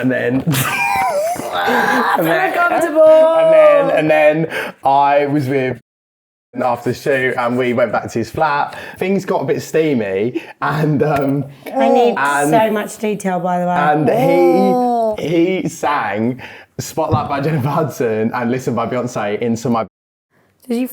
And then... Uncomfortable. And then I was with after the shoot and we went back to his flat. Things got a bit steamy and I need so much detail, by the way. And he sang Spotlight by Jennifer Hudson and Listen by Beyonce into my... Did you...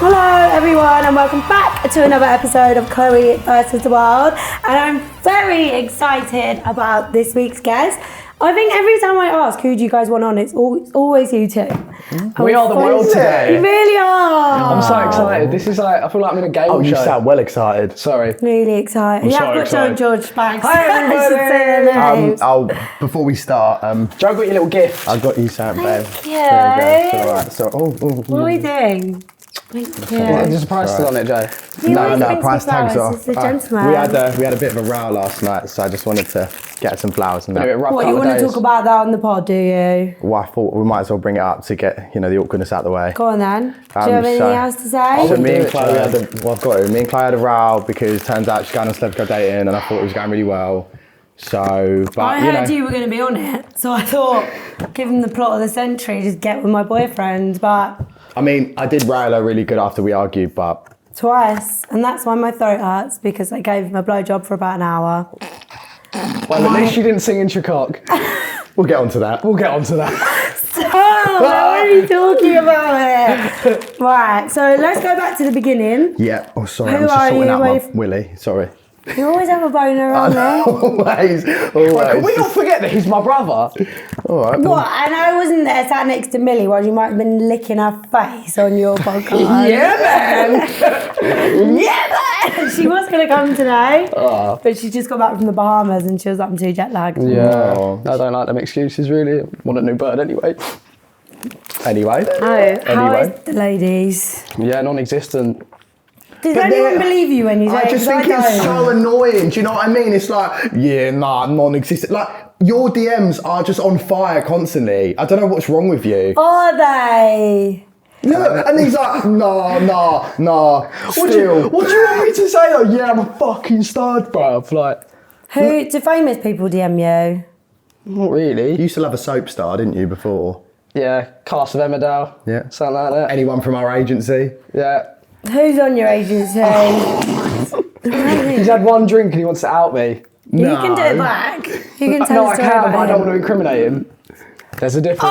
Hello everyone and welcome back to another episode of Chloe versus the World, and I'm very excited about this week's guest. I think every time I ask who do you guys want on, it's always you two. We are the world today. You really are. I'm so excited. This is like, I feel like I'm in a game show. Oh, you sound well excited. Sorry. Really excited. I'm Yeah, so I've got excited. Joe George Banks. Hi everybody. Before we start, Joe got your little gift. I got you something, babe. Thank you. There you go. Alright, so, What are we doing? Thank you. There's a price still on it, Joe. He always no, brings price me tags flowers. off. It's a gentleman. we had a bit of a row last night, so I just wanted to get some flowers and Been a bit that. rough What, you couple want to days. talk about that on the pod, do you? Well, I thought we might as well bring it up to get, the awkwardness out of the way. Go on then. Do you have anything so- else to say? So me and it, Chloe Joe. had I've got it. Me and Chloe had a row because it turns out she's going on Celebs dating and I thought it was going really well. So, but I heard you were going to be on it, so I thought, given the plot of the century, just get with my boyfriend, but I mean, I did rail her really good after we argued, but twice, and that's why my throat hurts, because I gave him a blowjob for about an hour. Well, at least you didn't sing into your cock. we'll get onto that. We'll get onto that. Oh, why are you talking about it? Right, so let's go back to the beginning. Yeah. Oh, sorry. Who I'm just are sorting you? out Where my you- Willie. Sorry. You always have a boner on there. always. Can we not forget that he's my brother? All right. What? And I wasn't there sat next to Millie while you might have been licking her face on your podcast. Yeah, man! She was going to come today, but she just got back from the Bahamas and she was like, I'm too jet lagged. Yeah. Oh. I don't like them excuses, really. Want a new bird anyway. Anyway. Oh, how is the ladies? Yeah, non-existent. Does But anyone they're- believe you when you say I it? just 'Cause think it's don't. so annoying. Do you know what I mean? It's like, non-existent. Like, your DMs are just on fire constantly. I don't know what's wrong with you. Are they? Look, and he's like, nah. What do you want me to say? Oh, yeah, I'm a fucking stud, bruv. Like, Who do famous people DM you? not really. You used to love a soap star, didn't you, before? Yeah, cast of Emmerdale. Yeah. Something like that. Anyone from our agency? Yeah. Who's on your agency? He's had one drink and he wants to out me. You can do it back. You can tell No, a I story can, about but I him. don't want to incriminate him. There's a difference.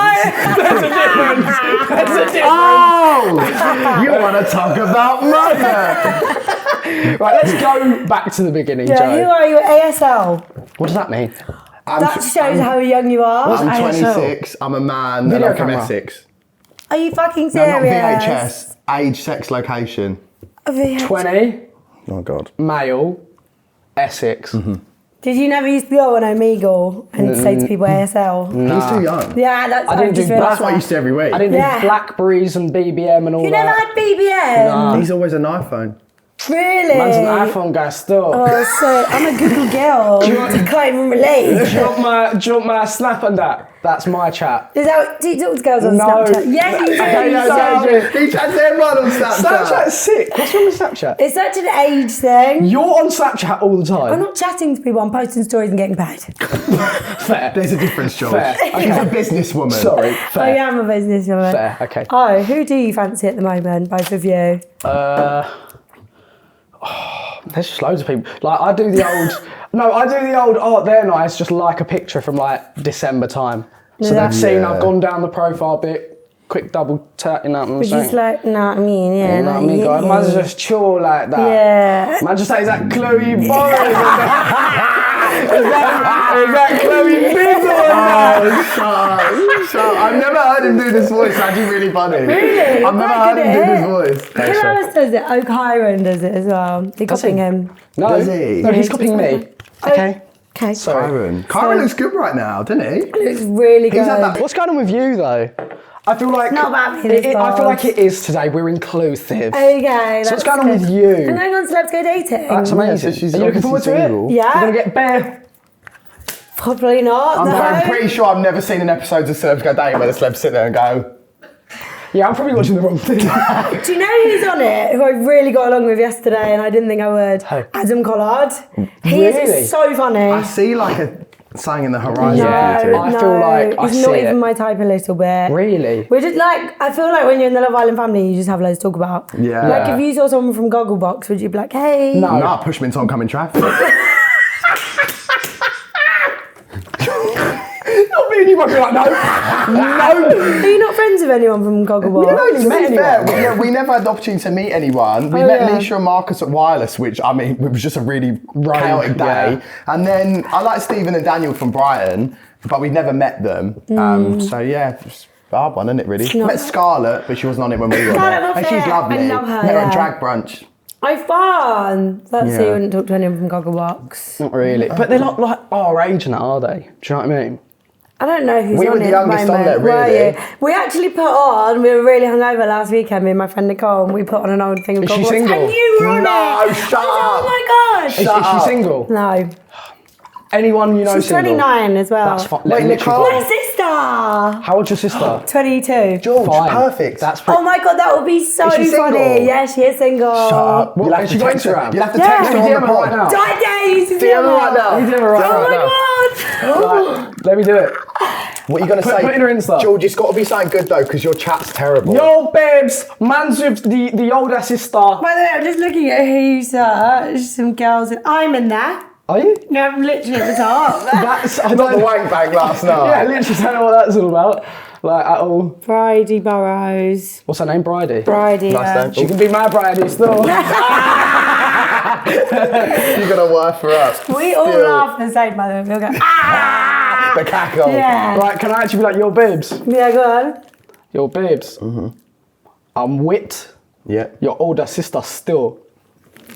Oh! You want to talk about murder? Right, let's go back to the beginning, Yeah, Joe. who are you at ASL? What does that mean? That shows how young you are. I'm ASL? 26, I'm a man, and Video I'm from camera. Essex. Are you fucking No, not serious? VHS. Age, sex, location. VHS. 20, Oh, God. male, Essex. Did you never used to go on Omegle and say to people ASL? He's too young. Yeah, that's I what didn't I just do realised. That's what I used to every week. I didn't Yeah. do Blackberries and BBM and all You that. never had BBM? He's always an iPhone. Really? Man's an iPhone guy still. Oh, so I'm a Google girl. I can't even relate. Do you want my snap and that? That's my chat. Is that do you talk to girls on No. Snapchat? Yes, you do. Okay, no, So- He chats everyone on Snapchat. Snapchat's sick. What's wrong with Snapchat? It's such an age thing. You're on Snapchat all the time. I'm not chatting to people. I'm posting stories and getting paid. Fair. There's a difference, George. Fair. She's a businesswoman. Sorry. I Fair. am a businesswoman. Fair. Okay. Oh, who do you fancy at the moment, both of you? There's just loads of people. Like I do the old. No, I do the old. Oh, they're nice. Just like a picture from like December time. So Yeah. they've seen Yeah. I've gone down the profile bit. Quick double tap, you know what I'm Which saying? is like, know what I mean? Yeah. You know what I like, mean, guys? yeah. Man's just chill like that. Yeah. Man just says that Chloe boy. Is that Chloe Bizzle? Shut up. I've never heard him do this voice. It's actually really funny. Really? I've never heard him do this voice. Who else does it? Oak Hiron does it as well. You're Does he? copying him. No, Does he? no, he's copying me. Okay. Okay. Sorry. Kyron looks good right now, doesn't he? Looks really good. He's had that. What's going on with you though? I feel like Not about me, this I feel vibes. like it is today. We're inclusive. Okay. So what's that's going on good. with you? I'm going on Celebs Go Dating. That's amazing. she's Are you looking forward to obviously single. it? Yeah. You're gonna get bare Probably not. I'm pretty sure I've never seen an episode of Celebs Go Dating where the celebs sit there and go, Yeah, I'm probably watching the wrong thing. Do you know who's on it? Who I really got along with yesterday, and I didn't think I would. Who? Adam Collard. He Really? is so funny. I see like a something in the horizon. Yeah, for you two. I feel like I he's see not it. even my type a little bit. Really? We're just like, I feel like when you're in the Love Island family, you just have loads to talk about. Yeah. Like if you saw someone from Gogglebox, would you be like, hey? No. Nah, push me into oncoming traffic. Not me and you might be like, no. Are you not friends with anyone from Gogglebox? We don't even met anyone. We never had the opportunity to meet anyone. We Oh, met yeah. Nisha and Marcus at Wireless, which I mean, it was just a really chaotic day. yeah. And then I like Stephen and Daniel from Brighton, but we've never met them. So yeah, just a hard one, isn't it? Really. not- Met Scarlett, but she wasn't on it when we were Scarlett there. And Moffat, she's lovely. I love her, Met her at yeah. drag brunch. Oh, fun. That's so you Yeah. wouldn't talk to anyone from Gogglebox. Not really. But they're not like our age now, are they? Do you know what I mean? I don't know who's We on were the it at the youngest on moment. there, really. Were you? We actually put on, we were really hungover last weekend, me and my friend Nicole, and we put on an old thing of Is she Gogglebox. single? And you were on No, it. shut I was up. like, oh my gosh. Is Shut she up. single? No. Anyone you know She's single? 29 as well. That's fine. Wait, Nicole. My sister. How old's your sister? 22. George, Fine. perfect. That's pretty. Oh my god, that would be so Is she single? funny. Yeah, she is single. Shut up. What, You'll have has to she got text her. Instagram? You'll have to Yeah. text her on the DM her right pod. now. I dare you to DM do her right now. We do it right Oh now. my god. Let me do it. What are you going to say? Put in her Insta. George, it's got to be something good though, because your chat's terrible. Yo, babes, man's with the older sister. By the way, I'm just looking at who you searched. Some girls. I'm in there. Are you? No, I'm literally at the top. That's I Not the don't. wank bag last night. Yeah, I literally don't know what that's all about. Like at all. Bridie Burrows. What's her name? Bridie. Bridie. Nice yeah. name. She can be my Bridie still. You're going to work for us. We all Still. laugh the same, by the way. We'll go, ah! The cackle. Yeah. Right, can I actually be like, yo, babes? Yeah, go on. Yo, babes. I'm with Yeah. your older sister still.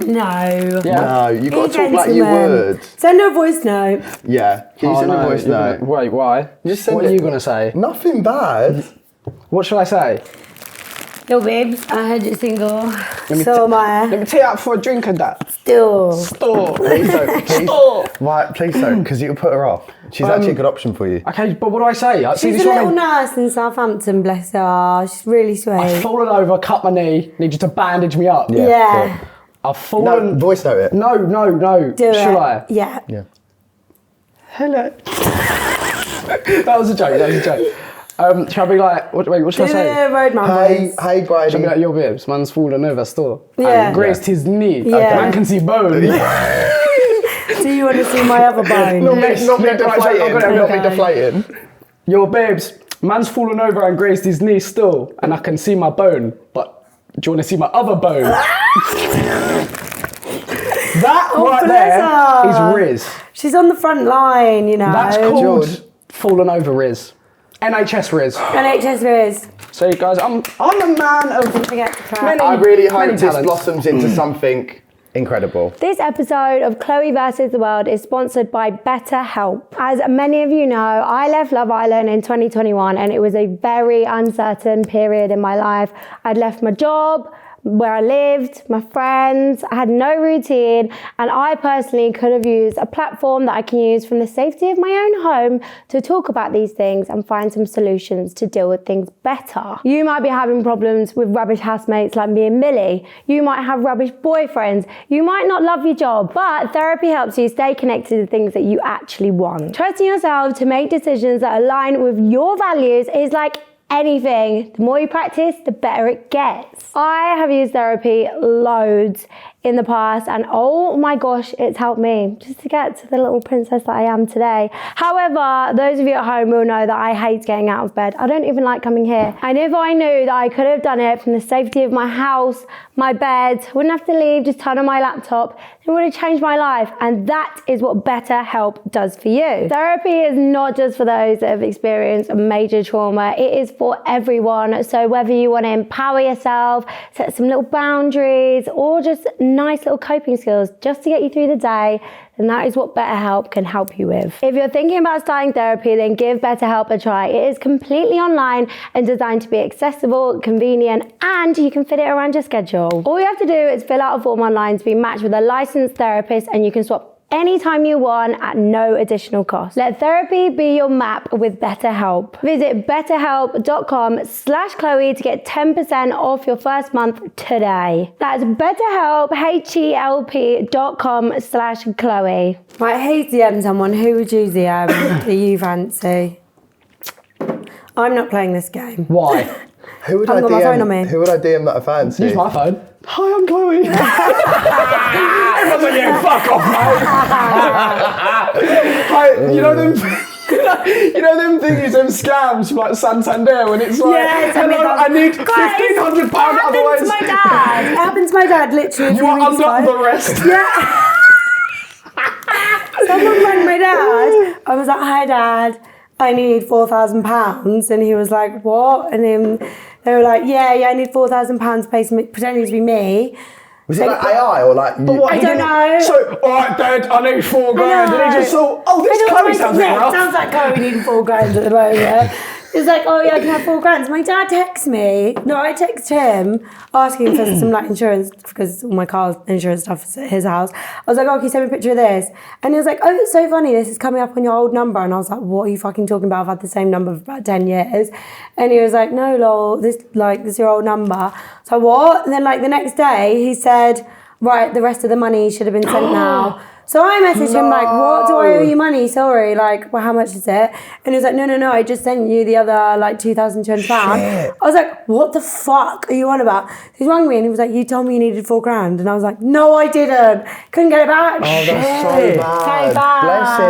No. Yeah. No, you got Be to talk like you gentleman. would. Send her a voice note. Yeah. Can you Oh, send no, a voice you're note? gonna- Wait, why? Just send What are it. you going to say? Nothing bad. What should I say? Yo, babes, I heard you're single. me So am I. Let me take you out for a drink and that. Still. Store. Please don't. Please. Store. Right, please don't, because you'll put her off. She's actually a good option for you. Okay, but what do I say? I see She's this a little woman. nurse in Southampton, bless her. She's really sweet. I've fallen over, cut my knee, need you to bandage me up. Yeah. I've No, fallen. voice note it. No. Do it. Shall I? Yeah. Yeah. Hello. That was a joke. Shall I be like, what should I Do say? the roadman Hey, voice. hey, Shall I be like, Bridie. yo, babes, man's fallen over still. Yeah. And grazed his knee. Yeah. Man can see bone. Do you want to see my other bone? Not me Yes, yeah, right, deflating. I've got it, Not me okay. deflating. Yo, babes, man's fallen over and grazed his knee still, and I can see my bone, but do you want to see my other bone? That right bless her. there is Riz. She's on the front line, you know. That's called George. fallen over Riz. NHS Riz. NHS Riz. So you guys, I'm a man of Forget to clap. many. I really hope many this talents. blossoms into something incredible. This episode of Chloe vs. the World is sponsored by BetterHelp. As many of you know, I left Love Island in 2021 and it was a very uncertain period in my life. I'd left my job, where I lived, my friends, I had no routine, and I personally could have used a platform that I can use from the safety of my own home to talk about these things and find some solutions to deal with things better. You might be having problems with rubbish housemates like me and Millie. You might have rubbish boyfriends. You might not love your job, but therapy helps you stay connected to things that you actually want. Trusting yourself to make decisions that align with your values is like anything. The more you practice, the better it gets. I have used therapy loads in the past and oh my gosh, it's helped me just to get to the little princess that I am today. However, those of you at home will know that I hate getting out of bed. I don't even like coming here. And if I knew that I could have done it from the safety of my house, my bed, wouldn't have to leave, just turn on my laptop, it would have changed my life. And that is what BetterHelp does for you. Therapy is not just for those that have experienced a major trauma, it is for everyone. So whether you want to empower yourself, set some little boundaries, or just nice little coping skills just to get you through the day, then that is what BetterHelp can help you with. If you're thinking about starting therapy, then give BetterHelp a try. It is completely online and designed to be accessible, convenient, and you can fit it around your schedule. All you have to do is fill out a form online to be matched with a licensed therapist, and you can swap anytime you want at no additional cost. Let therapy be your map with BetterHelp. Visit betterhelp.com/Chloe to get 10% off your first month today. That's BetterHelp, HELP.com/Chloe. Right, who's DM someone? Who would you DM that you fancy? I'm not playing this game. Why? Who would I haven't got my phone on me. DM? Who would I DM that I fancy? Use my phone. Hi, I'm Chloe. Everyone's like, yeah, fuck off, mate. Hi, you know them. You know them thingies, them scams from like Santander when it's like, hello, I need £1,500 otherwise. It happened to my dad literally. You are under the rest. Yeah. Someone rang my dad. I was like, hi dad, I need £4,000. And he was like, what? And then they were like, yeah, I need £4,000 to pay some, pretending to be me. Was it like AI or like... But what, I don't know. So, alright dad, I need £4 grand. And he just thought, oh, this Chloe sounds like rough. Sounds like Chloe needing £4 grand at the moment. It's like, oh yeah, I can have £4 grand. So my dad texts me. No, I text him asking for some like insurance because all my car insurance stuff is at his house. I was like, oh, can you send me a picture of this? And he was like, oh, it's so funny. This is coming up on your old number. And I was like, what are you fucking talking about? I've had the same number for about 10 years. And he was like, no, lol, this is your old number. So what? And then like the next day he said, right, the rest of the money should have been sent now. So I messaged him like, what, do I owe you money? Sorry, like, well, how much is it? And he was like, no, I just sent you the other like £2,200. I was like, what the fuck are you on about? So he rang me and he was like, you told me you needed £4 grand. And I was like, no, I didn't. Couldn't get it back. Oh, that's so bad. So bad. Bless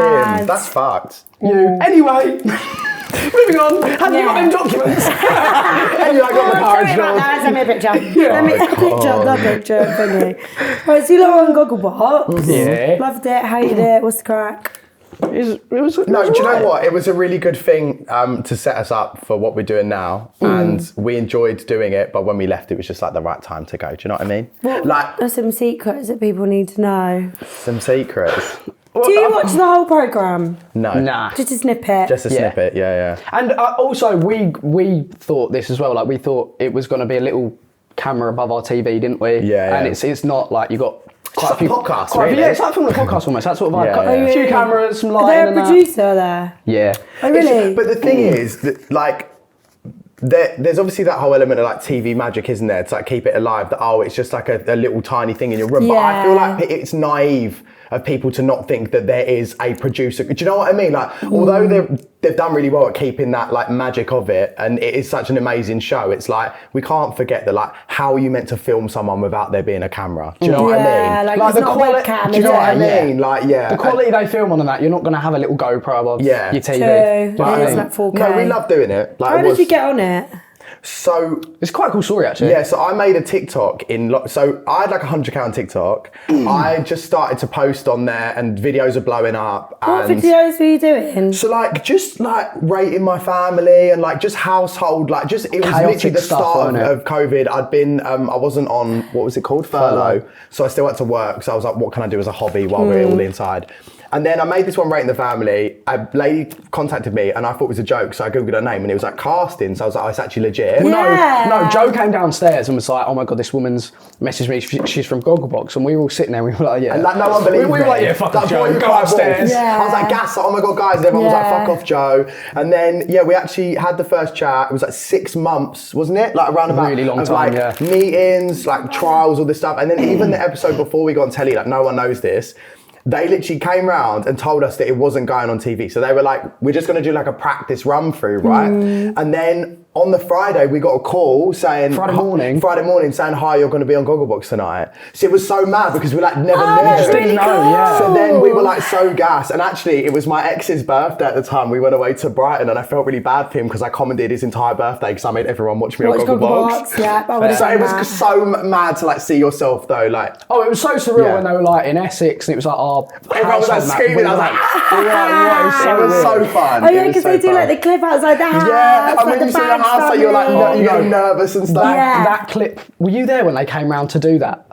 him. That's fucked. You. Anyway, moving on. Have you got them documents? Anyway, I got the car insurance. Send me a picture. Send me a picture. That picture thingy. Right, so you lot on Gogglebot. Yeah. Loved it, hated it. What's the crack? No, do you know what? It was a really good thing to set us up for what we're doing now, and we enjoyed doing it. But when we left, it was just like the right time to go. Do you know what I mean? What are some secrets that people need to know? Some secrets. Do you watch the whole programme? No. Nah. Just a snippet? Just a snippet, yeah. And also, we thought this as well. Like, we thought it was going to be a little camera above our TV, didn't we? Yeah. And it's not like you got quite a few podcasts, really. Yeah, it's like from the podcast almost. That's sort of like Yeah. a few cameras, some Are lighting. there a and that. producer there? Yeah. Oh, really? But the thing is, that, like, there's obviously that whole element of like TV magic, isn't there? To like keep it alive. That it's just like a little tiny thing in your room. But I feel like it's naive of people to not think that there is a producer. Do you know what I mean? Like, although they've done really well at keeping that like magic of it, and it is such an amazing show. It's like we can't forget that. Like, how are you meant to film someone without there being a camera? Do you know what I mean? Yeah, like the the quality. quali- Do you know what I mean? Like, yeah. The quality they film on and that, you're not going to have a little GoPro above your TV. True. Do you know what I It is mean? like 4K. No, we love doing it. Like, How did you get on it? So It's quite a cool story, actually. yeah, so I made a TikTok so I had like 100k on TikTok. I just started to post on there, and videos are blowing up. What And videos were you doing? so like just like rating my family and like just household, like just it was Chaotic literally the stuff, start wasn't it? of COVID. I'd been I wasn't on, what was it called, furlough. So I still had to work. So I was like, what can I do as a hobby while we're all inside? And then I made this one, Rating the Family. A lady contacted me and I thought it was a joke, so I googled her name and it was like casting. So I was like, oh, it's actually legit. Yeah. No, Joe came downstairs and was like, oh my God, this woman's messaged me. She's from Gogglebox. And we were all sitting there, we were like, yeah. And like, no one believed me. We were like, yeah, fuck off, Joe, go upstairs. Yeah. I was like, gas, like, oh my God, guys. And everyone was like, fuck off, Joe. And then, yeah, we actually had the first chat. It was like 6 months, wasn't it? Like around about Really long of time, like yeah. meetings, like trials, all this stuff. And then even the episode before we got on telly, like no one knows this, they literally came round and told us that it wasn't going on TV. So they were like, we're just going to do like a practice run through, right? And then on the Friday, we got a call saying... Friday morning saying, hi, you're going to be on Gogglebox tonight. So it was so mad because we like never knew. That's really cool. yeah. So then we were like so gassed. And actually, it was my ex's birthday at the time. We went away to Brighton and I felt really bad for him because I commented his entire birthday because I made everyone watch me on Gogglebox. Yeah, I would've So it done was that. so mad to like see yourself though. Like, Oh, it was so surreal Yeah. when they were like in Essex and it was like, oh, everyone was like screaming. I was like, we were like, what, it was so fun. Oh yeah, It was because so they do fun. like the clip outside the house. Yeah, and like when the you see the band house, like, you're like, family. you're nervous and stuff. Yeah. That clip, were you there when they came round to do that?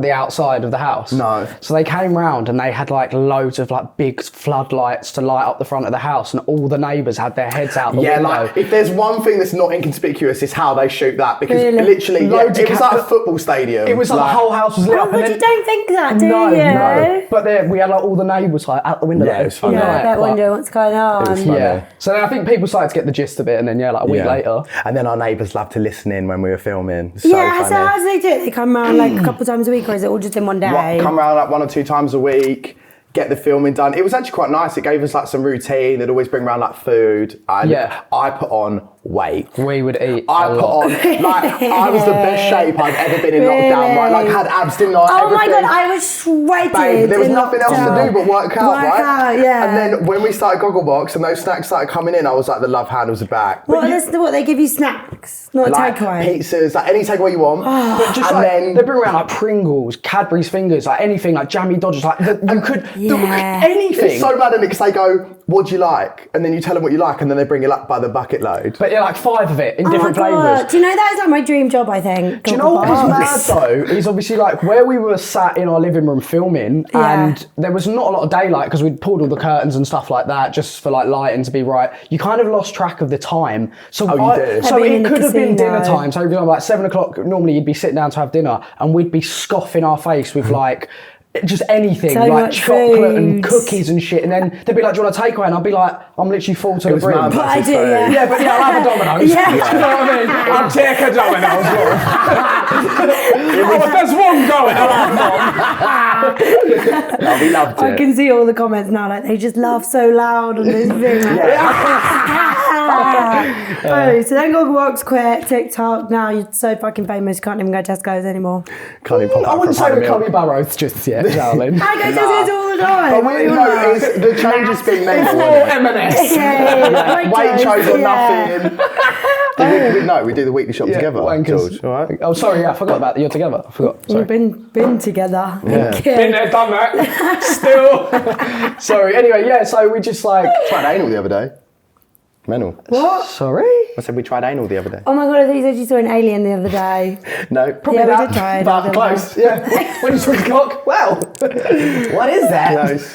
the outside of the house? No. So they came round and they had like loads of like big floodlights to light up the front of the house, and all the neighbours had their heads out the window. Like if there's one thing that's not inconspicuous, it's how they shoot that, because Really? literally, it was like a football stadium. It was like the whole house was lit up. But you don't think that, do No, you? no. But we had like all the neighbours like out the window. Yeah, it was funny. Yeah, that window, what's going on? It was funny. Yeah. So then I think people started to get the gist of it, and then like a week later. And then our neighbours loved to listen in when we were filming. So Yeah, so funny. how do they do it? They come around like a couple times a week, or is it all just in one day? Come around like 1 or 2 times a week, get the filming done. It was actually quite nice. It gave us like some routine. They'd always bring around like food. I put on weight. We would eat I put on, like, I was the best shape I've ever been in lockdown, right? Like, had abs, didn't I? Oh my Everything. God, I was shredded. Babe, there was nothing else to do but work out, right? Yeah. And then when we started Gogglebox and those snacks started coming in, I was like, the love handles are back. What they give you snacks, not a Like takeaway. pizzas, like any takeaway you want. But just and like, then they bring around like Pringles, Cadbury's Fingers, like anything, like Jammy Dodgers, like you could do anything. it's so bad, and because they go, what do you like? And then you tell them what you like, and then they bring it up by the bucket load. But yeah, like 5 of it in different my God. flavours. Do you know that is like my dream job, I think? Do you know what was mad though? Is obviously like where we were sat in our living room filming, and there was not a lot of daylight because we'd pulled all the curtains and stuff like that just for like lighting to be right. You kind of lost track of the time. So you did. So Being in it the could have been casino. dinner time. So for example, like 7 o'clock, normally you'd be sitting down to have dinner, and we'd be scoffing our face with like just anything, So like much chocolate and foods. cookies and shit. And then they'd be like, do you want a takeaway? And I'd be like, I'm literally full to the was brim. mad, But I do, food. yeah. Yeah, but yeah, I'll have a Domino's. Yeah. Do you know what I mean? I'll take a Domino's. Oh, if there's one going, I'll have one. Oh, we loved I it. can see all the comments now, like they just laugh so loud on this thing. Oh, so then Gogglebox quit, TikTok, now you're so fucking famous, you can't even go to Tesco's anymore. Can't even pop I out wouldn't for a say pint we're of milk. Chloe Barrows just yet, darling. I go to Tesco's all the time. But the change has been made. Or M&S. Weight chose or nothing. We do the weekly shop together, wankers. George. All right. Oh, sorry, yeah, I forgot about that. You're together. I forgot. Sorry. We've been together. Yeah. Been there, done that. Still. Sorry. Anyway, yeah. So we just like Tried anal the other day. Mental. What? Sorry. I said we tried anal the other day. Oh my God, I thought you said you saw an alien the other day. No, probably Yeah, we that. did try it. But close. Yeah. When you saw the clock. Well. What is that? Close.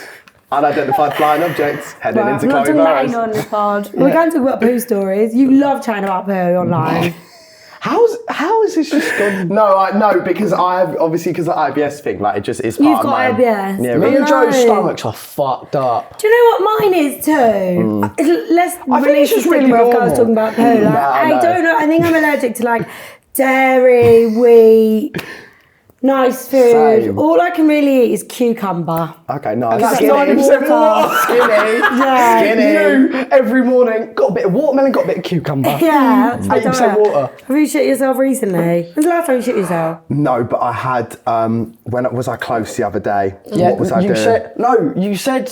Unidentified flying objects heading Well, into I'm not Chloe talking about Barrows. anal on this pod. We can talk about poo stories. You love chatting about poo online. How is this just gone? No, because I've obviously because the IBS thing, like it just is part You've of got mine. IBS. Yeah, Me really. and Joe's No. stomachs are fucked up. Do you know what mine is too? Let's I think release it's just the really stigma of girls normal. talking about poo. Like, No, I no. don't know. I think I'm allergic to like dairy, wheat, nice food. Same. All I can really eat is cucumber. Okay, nice. That's Skinny. 90% water. Skinny. Yeah. Skinny. You, every morning, got a bit of watermelon, got a bit of cucumber. Yeah, that's my 8% diet. water. Have you shit yourself recently? When's the last time you shit yourself? No, but I had. When was I close the other day? Yeah, What was I you doing? said you said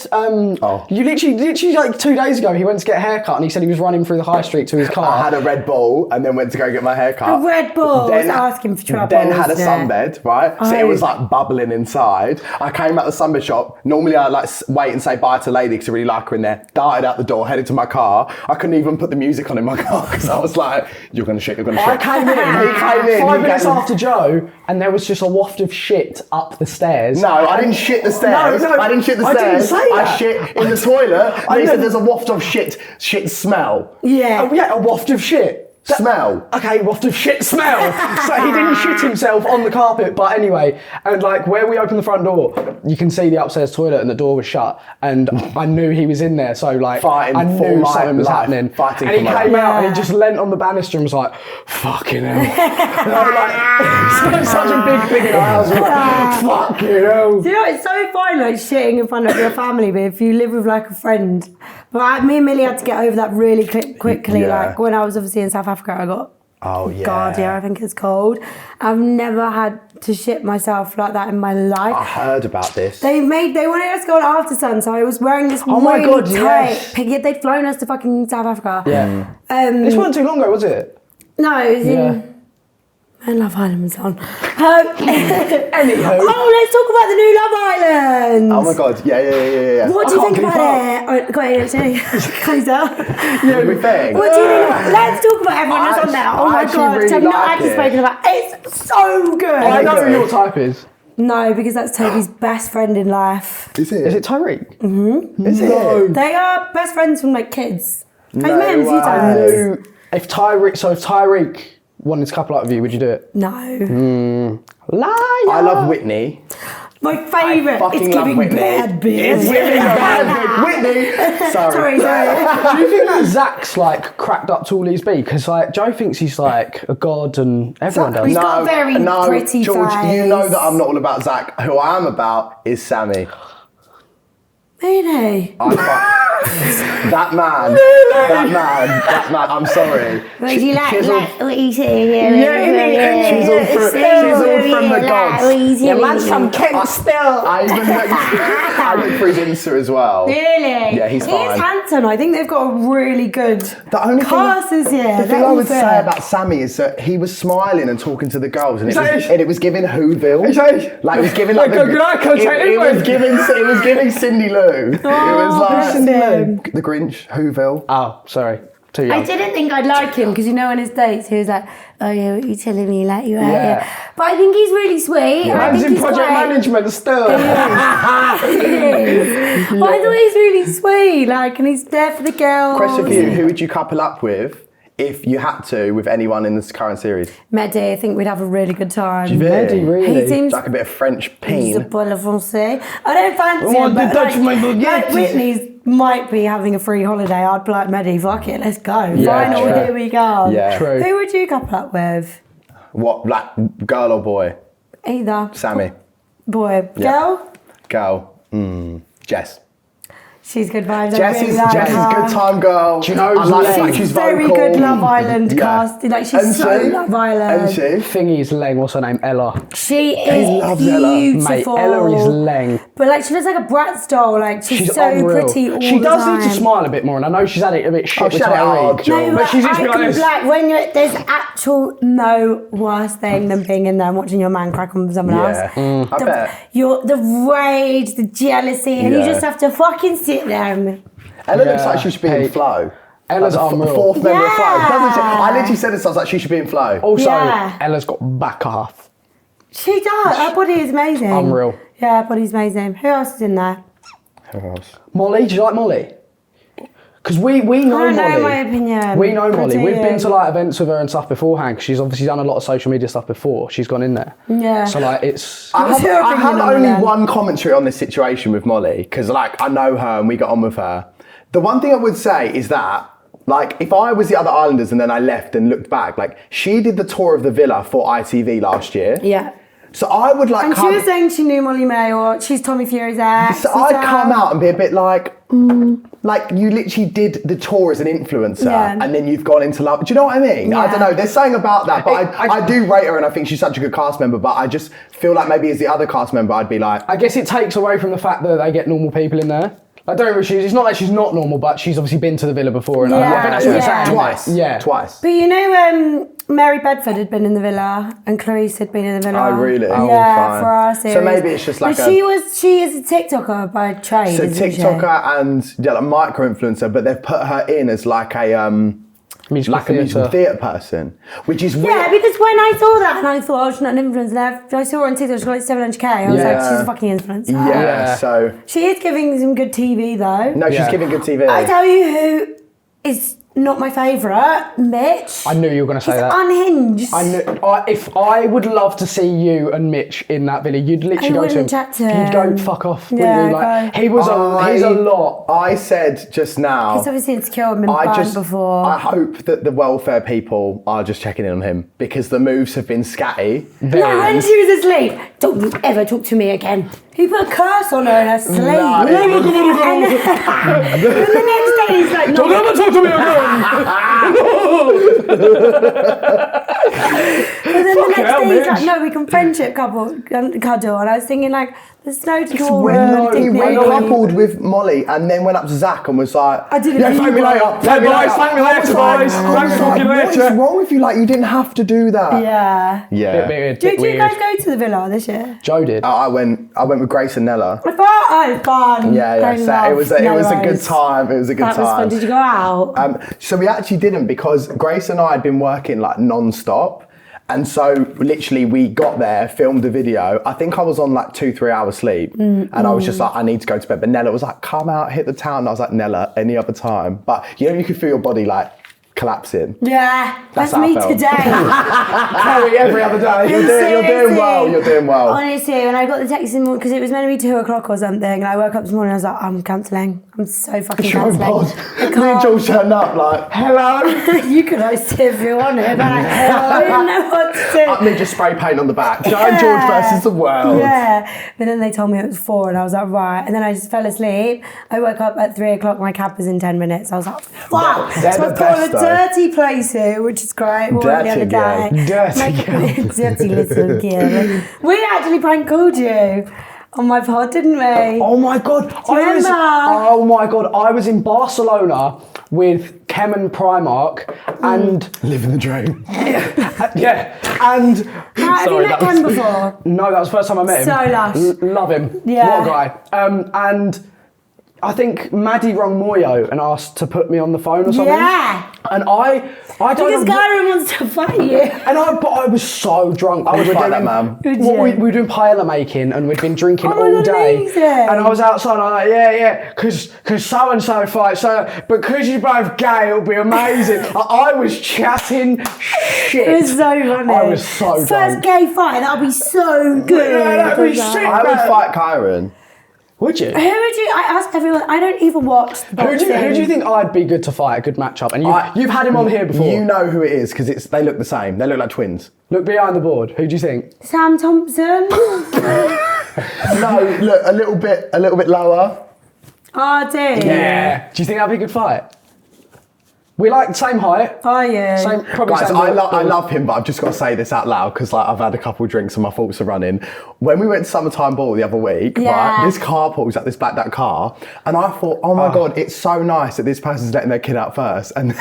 you literally like 2 days ago he went to get a haircut and he said he was running through the high street to his car. I had a Red Bull and then went to go get my hair cut. A Red Bull was asking for trouble. Then had a isn't it? sunbed, right? So it was like bubbling inside. I came out the sunbed shop. Normally I'd like wait and say bye to lady because I really like her in there. Darted out the door, headed to my car. I couldn't even put the music on in my car because I was like, you're gonna shit, you're gonna shit. I came in, He came in. 5 he minutes came- after Joe, and there was just a waft of shit up the stairs. No, I didn't shit the stairs. No, I didn't shit the I didn't stairs. say I that. shit in the toilet. I And he know. said there's a waft of shit smell. Yeah. Oh, yeah, a waft of shit. Smell. Okay, waft of shit smell. So he didn't shit himself on the carpet, but anyway, and like where we opened the front door, you can see the upstairs toilet and the door was shut, and I knew he was in there, so like Fighting I for knew my something was life. happening. Fighting and he for my came life. out and Yeah. he just leant on the banister and was like, fucking hell. And I was like, such a big thing in our house. I was like, fucking hell. Do you know, it's so fine like shitting in front of your family, but if you live with like a friend. But me and Millie had to get over that really quickly. Yeah. Like when I was obviously in South Africa, I got Oh yeah. Guardia, I think it's called. I've never had to shit myself like that in my life. I heard about this. They wanted us to go on after sun, so I was wearing this Oh my really God, tight yes. piggy. They'd flown us to fucking South Africa. Yeah. This wasn't too long ago, was it? No, it was Yeah. in Love Island was on. Anywho. Oh, let's talk about the new Love Island. Oh my god, yeah. What do you can't think keep about it? Oh, go ahead, actually. Close out. Yeah, we think. What do you think about it? Let's talk about everyone that's on there. Oh I my actually god, really I've not like actually it. spoken about it. It's so good. I know Okay. who your type is. No, because that's Toby's best friend in life. Is it? Is it Tyreek? Is it? They are best friends from like kids. No I've met him a few way. times. If Tyreek wanted to couple up with you, would you do it? No. Liar! I love Whitney. My favourite fucking is love giving Whitney. bad bitch. It's Whitney. Whitney. Sorry. Do you think that Zach's like cracked up to all these beat? Because like Joe thinks he's like a god and everyone does. He's got a very pretty George, face. you know that I'm not all about Zach. Who I am about is Sammy. Really? That man, I'm sorry. Would you She's all- what you say here? Yeah, she's all from the gods. Your man's from Kent still. I look for his Insta as well. Really? Yeah, he's fine. He's handsome. I think they've got a really good The only cast thing, this year. the thing I would say about Sammy is that he was smiling and talking to the girls, and it was giving Whoville. Like it was giving like it was giving Cindy Lou. It was like Cindy Lou. The Grinch, Whoville. Oh, sorry. Too young. I didn't think I'd like him because you know on his dates he was like, oh yeah, what you telling me like you out here. But I think he's really sweet. I Man's think in he's project great. management still. He is. But I thought he's really sweet, like, and he's there for the girls. Question for you: who would you couple up with if you had to with anyone in this current series? Mehdi, I think we'd have a really good time. Mehdi, really? He seems Like a bit of French he's a peen. bol français. I don't fancy Oh, him, the but Dutch like baguette. Whitney's might be having a free holiday. I'd be like, Mehdi, fuck it, let's go. Yeah, Final, true. here we go. Yeah. True. Who would you couple up with? What, like girl or boy? Either. Sammy. Boy. Yeah. Girl? Girl. Jess. She's good vibes. Jess is like good her. time girl. Do you know I like the Leng? fact she's Very vocal. good Love Island Yeah. cast. Like she's And so she? Love Island. And she? Thingy's Leng, what's her name? Ella. She He is loves Ella. beautiful. Mate, Ella is Leng. But like she looks like a Bratz doll. Like she's so unreal. pretty all She the does time. need to smile a bit more, and I know she's had it a bit shit with she had it hard, Tyreek. Joe. No, But she's just I been like can this. like when there's actual no worse thing than being in there and watching your man crack on with someone Yeah. else. I bet. The rage, the jealousy, and you Yeah. just have to fucking sit there and Ella looks Yeah. like she should be in Hey, Flow. Ella's like the unreal. fourth member of Flow, doesn't she? Yeah. I literally said this, I was like, she should be in Flow. Also, Yeah. Ella's got back half. she does. Her body is amazing. Unreal. Yeah, her body's amazing. Who else is in there? Who else? Molly, do you like Molly? Because we know I don't know Molly. my opinion. We know Molly. Pretty, We've been to like events with her and stuff beforehand. 'Cause she's obviously done a lot of social media stuff before. She's gone in there. Yeah. So like it's. What's your I have opinion on only them? one commentary on this situation with Molly, because like I know her and we got on with her. The one thing I would say is that, like, if I was the other Islanders and then I left and looked back, like, she did the tour of the villa for ITV last year. Yeah. So I would like And she was saying she knew Molly May or she's Tommy Fury's ex. So I'd come out and be a bit like, like you literally did the tour as an influencer Yeah. and then you've gone into love. Do you know what I mean? I Yeah. don't know. There's something about that, but I I do rate her and I think she's such a good cast member, but I just feel like maybe as the other cast member, I'd be like, I guess it takes away from the fact that they get normal people in there. Like, don't worry, it's not like she's not normal, but she's obviously been to the villa before. And I think that's what Yeah. you're saying. twice. Yeah. Twice. But you know, Mary Bedford had been in the villa and Clarice had been in the villa. Oh, really? Oh, Yeah, fine. for our So series. maybe it's just like but she is a TikToker by trade, So isn't she? TikToker and like micro-influencer, but they've put her in as like a Musical musical theatre. theatre person, which is weird. Yeah, because when I saw that and I thought, oh, she's not an influencer, I saw her on TikTok, she got like 700k. I was like, Yeah. she's a fucking influencer. Yeah, so She is giving some good TV though. no, she's Yeah. giving good TV. I tell you who is not my favourite, Mitch. I knew you were going to say He's that. unhinged. I knew, if I would love to see you and Mitch in that villa, you'd literally I go to him. wouldn't chat to You'd go him. fuck off. Yeah, wouldn't you? Like, go. he's a lot. I said just now. He's obviously insecure and been I burned just, before. I hope that the welfare people are just checking in on him because the moves have been scatty. No, when she was asleep, don't you ever talk to me again. He put a curse on her in her sleep. No, And the next day he's like, no. Don't ever talk to me again! But then the next hell, day he's like, Mitch. no, we can friendship cuddle. And I was thinking like, there's no He decorum. went coupled with Molly and then went up to Zach and was like, I didn't yeah, know thank you me were- later. Yeah, boys, thank me later, boys. I was Thanks, like, talk to you what is later. wrong with you? Like, you didn't have to do that. Yeah. Yeah. Bit Did you weird. guys go to the villa this year? Joe did. I went with Grace and Nella. I thought, oh, fun. Yeah, I so love it was a good Melrose. time. It was a good That time. was fun. Did you go out? So we actually didn't because Grace and I had been working like non-stop And so literally we got there, filmed a video. I think I was on like 2-3 hours sleep. And I was just like, I need to go to bed. But Nella was like, come out, hit the town. And I was like, Nella, any other time. But you could feel your body like collapsing. Yeah, that's how I me felt. today. Chloe, every other day. You're doing well. Honestly, when I got the text in the morning, because it was meant to be 2 o'clock or something, and I woke up this morning, I was like, I'm cancelling. I'm so fucking cancelling. Me and George turned up like, hello. You could host it if you wanted, but I didn't know what to do. Me just spray paint on the back. Giant George versus the world. Yeah, but then they told me it was 4 and I was like, right. And then I just fell asleep. I woke up at 3 o'clock, my cab was in 10 minutes. I was like, fuck. They're So the I've got best, a dirty place here, which is great. We went the other day. Dirty girl. Dirty little girl. We actually prank called you on my pod, didn't we? Oh my God. I was in Barcelona with Kem and Primark and... Living the dream. Yeah. And... Have you met Ken before? No, that was the first time I met him. So lush. Love him. Yeah. What a guy. And I think Maddie rung Moyo and asked to put me on the phone or something. Yeah. And I don't Because know. Gary wants to fight you. But I was so drunk. I would fight that man. Would We you? were doing paella making and we'd been drinking Oh my all God, day. amazing. And I was outside and I'm like, yeah, because so and so fights, so because you're both gay, it'll be amazing. I was chatting shit. It was so funny. I was so drunk. First gay fight, that'll be so good. Yeah, that'd be sick. I would fight Kyron. Would you? Who would you? I ask everyone. I don't even watch the boxing. Who do you think I'd be good to fight? A good matchup? And you've had him on here before. You know who it is because they look the same. They look like twins. Look behind the board. Who do you think? Sam Thompson. No, look a little bit lower. Oh, dear. Yeah. Do you think that'd be a good fight? We like the same height. Oh, yeah. Probably Guys, same I build. love him, but I've just got to say this out loud because I've had a couple of drinks and my thoughts are running. When we went to Summertime Ball the other week, right, this car pulls at this blacked out car, and I thought, oh my God, it's so nice that this person's letting their kid out first. And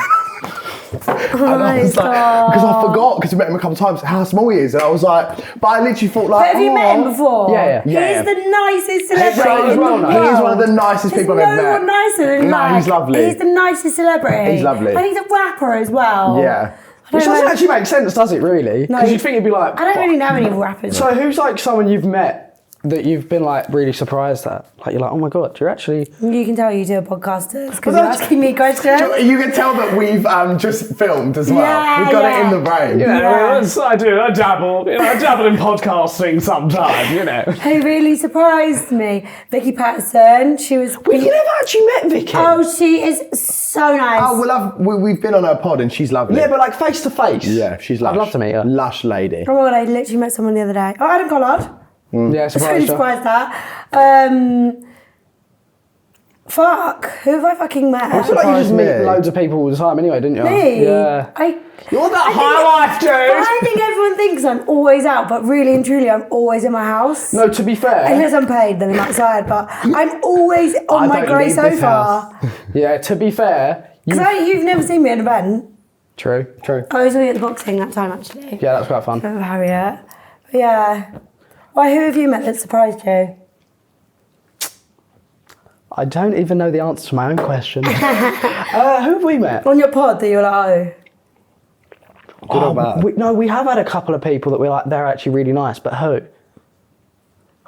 I was like, because I forgot, because we met him a couple of times, how small he is. And I was like, but I literally thought like, But have you met him before? Yeah. He's the nicest celebrity He's in the well known. world. He's one of the nicest people I've ever There's no met. one nicer than No, he's lovely. He's the nicest celebrity. He's lovely. And he's a rapper as well. Yeah. Which doesn't actually make sense, does it, really? Because you'd think it'd be like... I don't really know any rappers. So who's like someone you've met that you've been like really surprised at? Like you're like, oh my God, you're actually... You can tell you do a podcast because you're asking me questions. You can tell that we've just filmed as well. Yeah, We've got yeah. it in the brain. I dabble in podcasting sometimes, you know. Who really surprised me? Vicky Patterson. She was... We've never actually met Vicky. Oh, she is so nice. Oh, we've been on her pod and she's lovely. Yeah, but like face to face. Yeah, she's lush. I'd love to meet her. Lush lady. Oh my God, I literally met someone the other day. Oh, Adam Collard. Yeah, I was surprised really her. surprised that. Fuck, who have I fucking met? I feel like you just Surprised meet me. loads of people all the time anyway, didn't you? Me? Yeah. You're that I high life, dude. I think everyone thinks I'm always out, but really and truly, I'm always in my house. No, to be fair. Unless I'm paid, then I'm outside, but I'm always on my don't grey leave this sofa. Yeah, to be fair. Because you've never seen me at an event. True. I was only at the boxing that time, actually. Yeah, that's quite fun. With Harriet. But yeah. Why, who have you met that surprised you? I don't even know the answer to my own question. Who have we met? On your pod that you're like, Good or bad? We have had a couple of people that we're like, they're actually really nice, but who?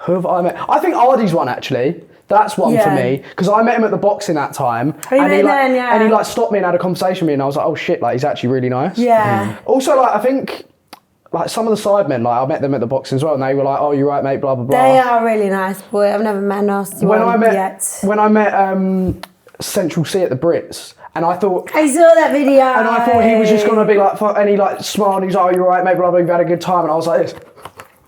Who have I met? I think Ardy's one, actually. That's one for Yeah. me, because I met him at the boxing that time, Oh, you and met he him like, then, yeah. and he like stopped me and had a conversation with me, and I was like, oh shit, like he's actually really nice. yeah. Also, like I think, like some of the sidemen, like I met them at the boxing as well, and they were like, oh, you're right, mate, blah blah blah. They are really nice, boy. I've never met a nasty when one I met yet. when I met Central C at the Brits, and I thought. I saw that video. And I thought he was just gonna be like, fuck, and he like smiled, and he's like, oh, you're right, mate, blah blah, you've had a good time, and I was like this.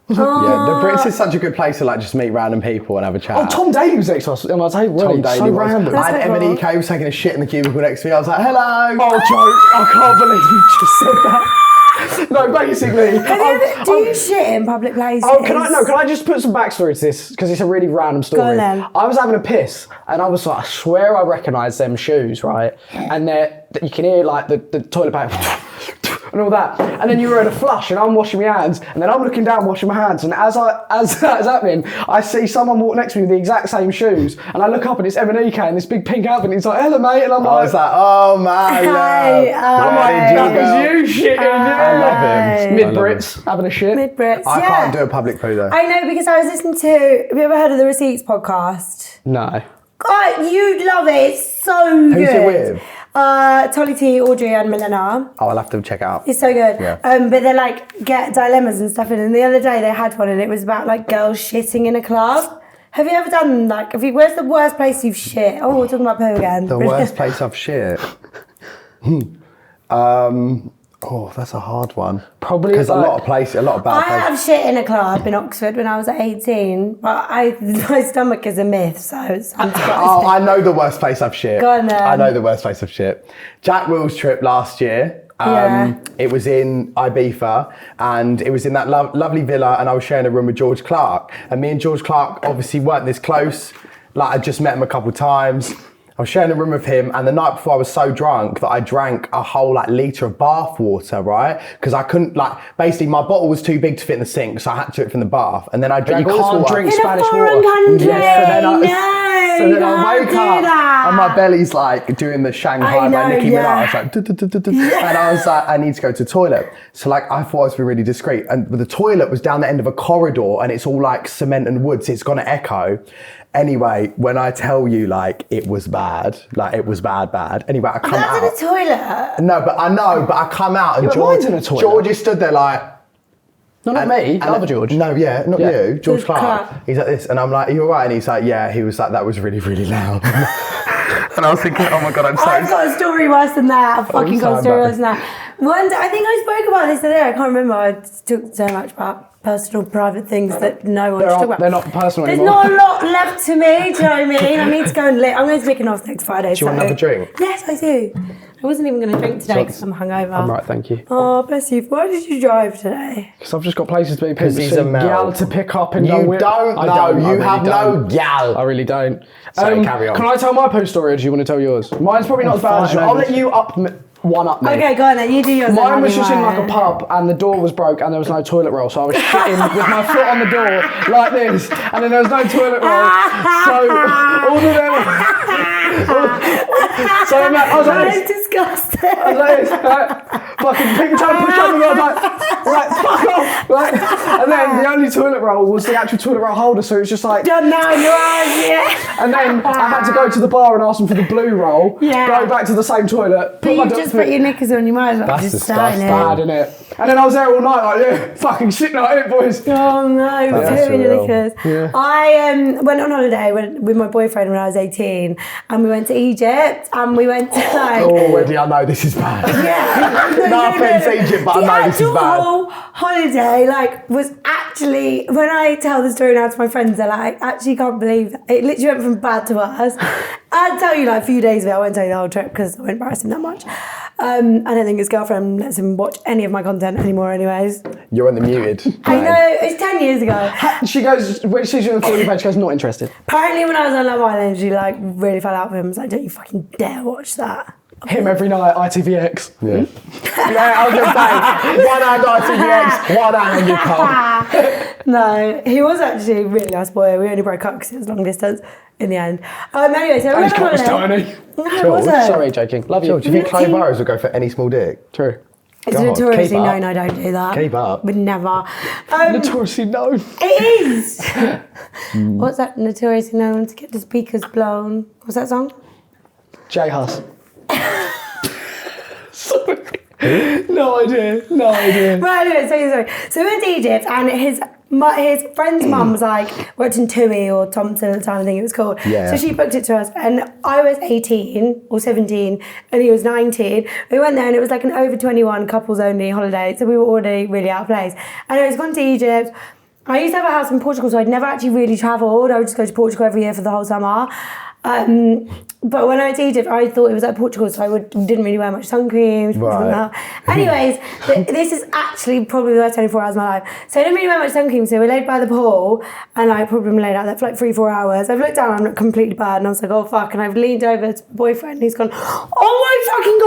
Yeah, the Brits is such a good place to like just meet random people and have a chat. Oh, Tom Daly was next to us on our table. Tom wasn't he? Daly So was. random. I had so Emily cool. Kay was taking a shit in the cubicle next to me. I was like, hello. Oh, Joe, I can't believe you just said that. No, basically. Do you shit in public places? Oh, can I just put some backstory to this? Because it's a really random story. Go on then. I was having a piss, and I was like, I swear I recognise them shoes, right? And you can hear like the toilet paper and all that. And then you were at a flush, and I'm washing my hands, and then I'm looking down washing my hands, and as that's happening, I see someone walk next to me with the exact same shoes, and I look up, and it's Emanike in this big pink outfit, and he's like, hello, mate, and I'm I was like, oh my love. Hey, I'm Where like, did you that go? was you shitting, yeah. I love him. Mid-Brits, having a shit. Mid-Brits, I can't do a public poo though. I know, because I was listening to, have you ever heard of the Receipts podcast? No. God, you'd love it. It's so good. Who's it with? Tolly T, Audrey and Milena. Oh, I'll have to check it out. It's so good. Yeah. But they're like, get dilemmas and stuff in. And the other day they had one and it was about like girls shitting in a club. Have you ever done like, where's the worst place you've shit? Oh, we're talking about poo again. The worst place I've shit. Oh, that's a hard one. Probably because like, a lot of bad I places. have shit in a club in Oxford when I was 18, but my stomach is a myth, so it's Oh, I know the worst place I've shit. Go on then. I know the worst place I've shit. Jack Will's trip last year. It was in Ibiza, and it was in that lovely villa, and I was sharing a room with George Clark. And me and George Clark obviously weren't this close. Like, I just met him a couple times. I was sharing a room with him, and the night before I was so drunk that I drank a whole like litre of bath water, right? Because I couldn't, like, basically my bottle was too big to fit in the sink, so I had to do it from the bath. And then I drank all this water. drink in Spanish a foreign water. country. So then I woke up that. and my belly's like doing the Shanghai I know, by Nicki yeah. Minaj, like, and I was like, I need to go to the toilet. So like, I thought I was being really discreet, and the toilet was down the end of a corridor, and it's all like cement and wood, so it's gonna echo. Anyway, when I tell you, like, it was bad, like it was bad. Anyway, I come out. That's in a toilet. No, but I come out and Yeah, but George, mine's in a toilet. George is stood there like. No, not me. The other George. No, yeah, not Yeah. you, George Clark. Clark. He's like this, and I'm like, are you all right? And he's like, yeah. He was like, that was really, really loud. And I was thinking, oh my God, I'm so I've got a story worse than that. I've fucking got a story worse than that. One day, I think I spoke about this today. I can't remember. I talked so much about personal, private things that no one should talk about. They're not personal There's anymore. not a lot left to me, do you know what I mean? I need to go and I'm going to Mykonos next Friday. Do you want another drink? Yes, I do. I wasn't even going to drink today because I'm hungover. I'm right, thank you. Oh, bless you. Why did you drive today? Because I've just got places to be. Because he's a male. gal to pick up and go You with. don't I know. You really have no don't. gal. I really don't. Sorry, carry on. Can I tell my post story, or do you want to tell yours? Mine's probably not as bad as yours. I'll let you one up me. Okay, go on then. You do yours. Mine was just in like a pub, and the door was broke, and there was no toilet roll, so I was shitting with my foot on the door like this, and then there was no toilet roll. So all of them. So I was like, That's disgusting. I was like this, right? Fucking people trying to push on me, I was like, fuck off, right? And then the only toilet roll was the actual toilet roll holder, so it was just like. Done now in your eyes, yeah. And then I had to go to the bar and ask them for the blue roll. Yeah. Go back to the same toilet. But you just put your knickers on, you might as well That's just sign disgusting. it. bad, innit? And then I was there all night, like, yeah, fucking shit night, innit, boys? Oh no, That's poo in your surreal. knickers. Yeah. I went on holiday with my boyfriend when I was 18, and we went to Egypt, and we went to like. Already, I know this is bad. Yeah. No offence, Egypt, but I know this is The bad. whole holiday, like, was actually, when I tell the story now to my friends, they're like, I actually can't believe that. It literally went from bad to worse. I'll tell you like a few days of it. I won't tell you the whole trip because I won't embarrass him that much. I don't think his girlfriend lets him watch any of my content anymore anyways. You're on the muted. I know, it's 10 years ago. She goes, when she sees you on the 40 page, she goes, not interested. Apparently when I was on Love Island, she like really fell out with him. I was like, don't you fucking dare watch that. Him every night, ITVX. Yeah. Yeah, I was going to say, one hand on TVX, one hand on your car. No, he was actually a really nice boy. We only broke up because it was long distance in the end. Anyway, so we His went on cock was holiday. tiny. No, it Sure, wasn't. Sorry, joking. Love you. Sure, do you think Chloe Burrows would go for any small dick? True. It's God, notoriously keep up. known I don't do that. Keep up. Would never. Notoriously known. It is. What's that? Notoriously known to get the speakers blown. What's that song? J Hus. Sorry. No idea. Right, anyway, sorry. So we went to Egypt, and his friend's mum was like watching Tui or Thompson at the time, I think it was called. Yeah. So she booked it to us, and I was 18 or 17, and he was 19. We went there, and it was like an over 21 couples only holiday, so we were already really out of place. And I was gone to Egypt. I used to have a house in Portugal, so I'd never actually really travelled. I would just go to Portugal every year for the whole summer. But when I went to Egypt, I thought it was like Portugal, so I didn't really wear much sun cream. Right. Anyways, this is actually probably the worst 24 hours of my life. So I didn't really wear much sun cream, so we laid by the pool, and I probably laid out there for like 3-4 hours. I've looked down, I'm completely bad, and I was like, oh fuck, and I've leaned over to my boyfriend, and he's gone, oh my fucking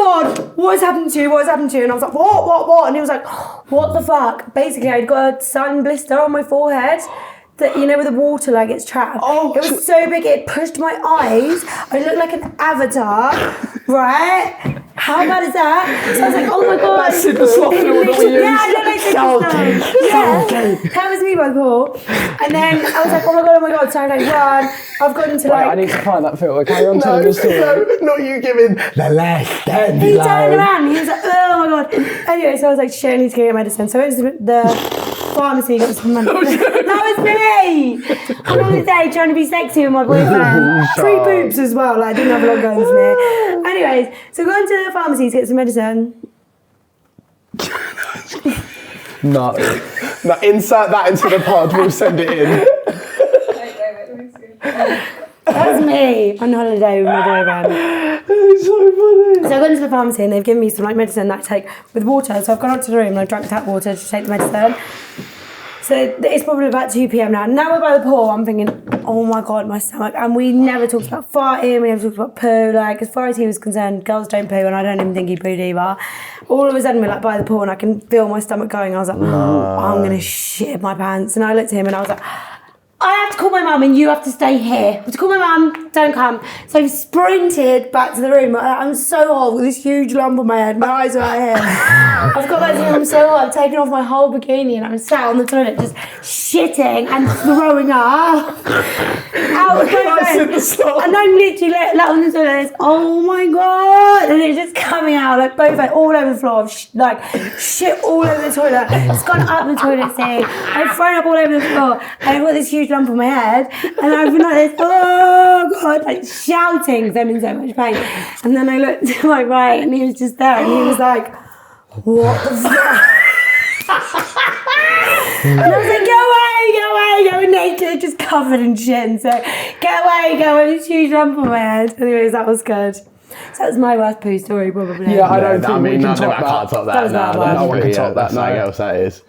God, what has happened to you? What has happened to you? And I was like, what? And he was like, what the fuck? Basically, I'd got a sun blister on my forehead. That, you know, where the water like gets trapped. Oh, it was so big it pushed my eyes. I looked like an avatar, right? How bad is that? So I was like, oh my God. That's Sid the Sloth Lord, not you. Yeah, I look like Sulky. That was me by the pool. And then I was like, oh my god. So I like run. I've gotten to Wait, I need to find that filter. Carry on telling the story. No, not you giving the last stand. He turned around and he was like, oh my god. Anyway, so I was like, shit, I need to go get medicine. So I went to the pharmacy, got some money. That was me! I'm on the day trying to be sexy with my boyfriend. Free boobs as well, like I didn't have a lot going for me. Anyways, so going to the pharmacy to get some medicine. No, insert that into the pod, we'll send it in. That's me on holiday with my boyfriend. It's so funny. So I've gone to the pharmacy and they've given me some like medicine that I take with water. So I've gone up to the room and I've drank tap water to take the medicine. So it's probably about 2 p.m. now. Now we're by the pool, I'm thinking, oh my god, my stomach. And we never talked about farting, we never talked about poo. Like, as far as he was concerned, girls don't poo, and I don't even think he pooed either. All of a sudden, we're like by the pool, and I can feel my stomach going. I was like, I'm gonna shit my pants. And I looked at him, and I was like, I have to call my mum and you have to stay here. I have to call my mum, don't come. So I sprinted back to the room. I'm so hot with this huge lump on my head. My eyes are right here. I've got back to the room, I'm so hot. I've taken off my whole bikini and I'm sat on the toilet just shitting and throwing up. Out of my bed. And I'm literally like on the toilet, oh my god. And it's just coming out like both all over the floor. Like shit all over the toilet. It's gone up the toilet seat. I've thrown up all over the floor. And I've got this huge lump on my head, and I've been like this, oh god, like shouting because I'm in so much pain. And then I looked to my right, and he was just there, and he was like, "What the fuck?" And I was like, "Go away, naked, just covered in shit." And so, get away, this huge lump on my head. Anyways, that was good. So that was my worst poo story, probably. Yeah, I don't think we can top I can't top that. That was bad. No one can top that. Something else that is.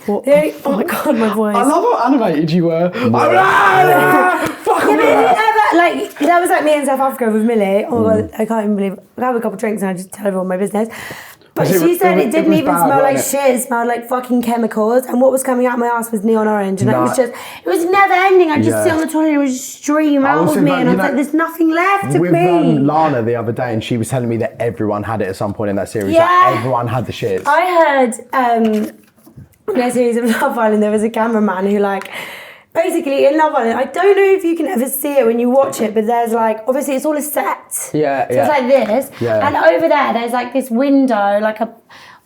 Oh my god, my voice. I love how animated you were. Fuck Like, that was like me in South Africa with Millie. Oh my god, I can't even believe it. I had a couple of drinks and I just tell everyone my business. But she said it didn't even smell like shit, it smelled like fucking chemicals. And what was coming out my ass was neon orange. And it was never ending. I'd just sit on the toilet and it would just stream out of me. And I was like, there's nothing left of me. With Lana the other day, and she was telling me that everyone had it at some point in that series. Yeah. Like, everyone had the shits. I heard in a series of Love Island, there was a cameraman who like, basically in Love Island, I don't know if you can ever see it when you watch it, but there's like, obviously it's all a set. Yeah, so it's like this. Yeah. And over there's like this window, like a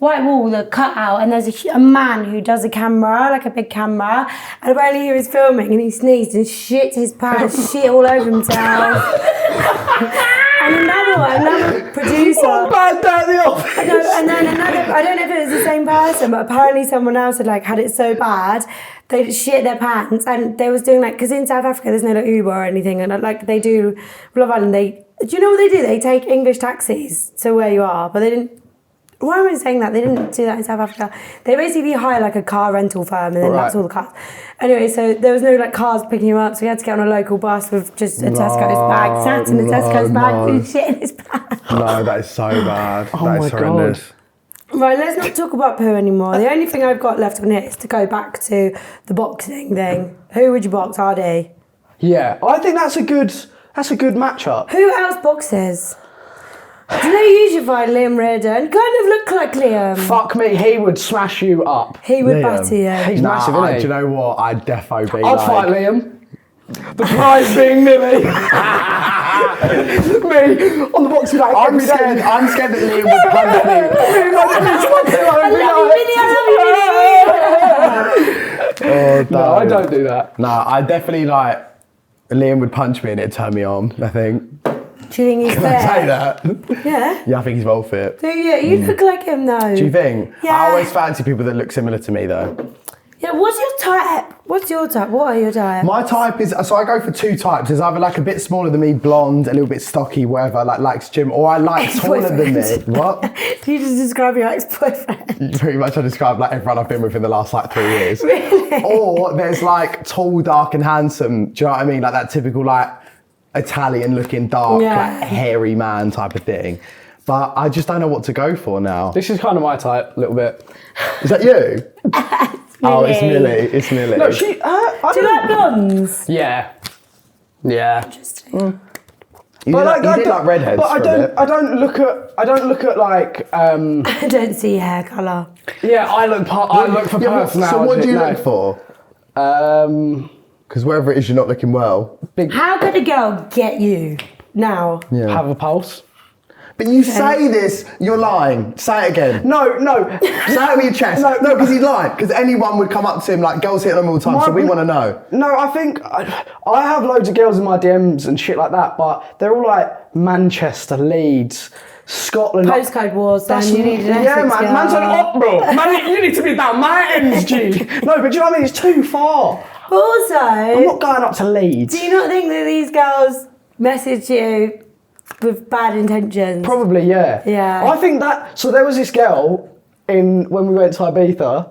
white wall, the cutout, and there's a man who does a camera, like a big camera. And apparently he was filming and he sneezed and shit his pants, shit all over himself. And another producer. What bad day at the office? And then another, I don't know if it was the same person, but apparently someone else had like had it so bad, they shit their pants, and they was doing like, because in South Africa there's no like Uber or anything, and like they do, Love Island, do you know what they do? They take English taxis to where you are, but they didn't, why am I saying that? They didn't do that in South Africa. They basically hire like a car rental firm, and then that's all the cars. Anyway, so there was no like cars picking you up, so you had to get on a local bus with just a Tesco's bag, sat in a Tesco's bag, and shit in his pants. No, that is so bad. Oh that my is horrendous. God. Right, let's not talk about poo anymore. The only thing I've got left on it is to go back to the boxing thing. Who would you box, RD? Yeah, I think that's a good matchup. Who else boxes? Do you know you should find Liam Reardon? Kind of look like Liam. Fuck me, he would smash you up. He would Liam. batter you. He's massive, isn't he? Do you know what? I'd defo be I'd fight Liam. The prize being Millie. Me on the boxing bag every day. I'm scared that Liam would punch me. No, I don't do that. No, I definitely like Liam would punch me and it'd turn me on, I think. Do you think he's Can I say fit? that? Yeah. Yeah, I think he's well fit. Do you? You look like him though. Do you think? Yeah. I always fancy people that look similar to me though. Yeah, what's your type? What's your type? What are your type? My type is, so I go for two types. There's either like a bit smaller than me, blonde, a little bit stocky, whatever, like likes gym, or I like taller than me. What? You just describe your ex-boyfriend. Pretty much I describe like everyone I've been with in the last like 3 years. Really? Or there's like tall, dark and handsome, do you know what I mean? Like that typical like Italian looking dark, like hairy man type of thing. But I just don't know what to go for now. This is kind of my type, a little bit. Is that you? Oh, it's Millie. It's Millie. No, she. Do you like blondes? Yeah. Yeah. Interesting. You did like redheads. But I don't look at like. I don't see hair colour. Yeah, I look for personality. So what do you look for? Because wherever it is, you're not looking well. How could a girl get you now? Yeah. Have a pulse. But you say this, you're lying. Say it again. No. Say it with your chest. No, because he's lying. Because anyone would come up to him, like, girls hit him all the time, so we want to know. No, I think I have loads of girls in my DMs and shit like that, but they're all like Manchester, Leeds, Scotland. Postcode wars, then you need an Essex man. girl. Man's an up, bro. Man, you need to be down mountains, G. No, but do you know what I mean? It's too far. But also, I'm not going up to Leeds. do you not think that these girls message you with bad intentions? Probably, yeah. Yeah. I think that. So there was this girl when we went to Ibiza.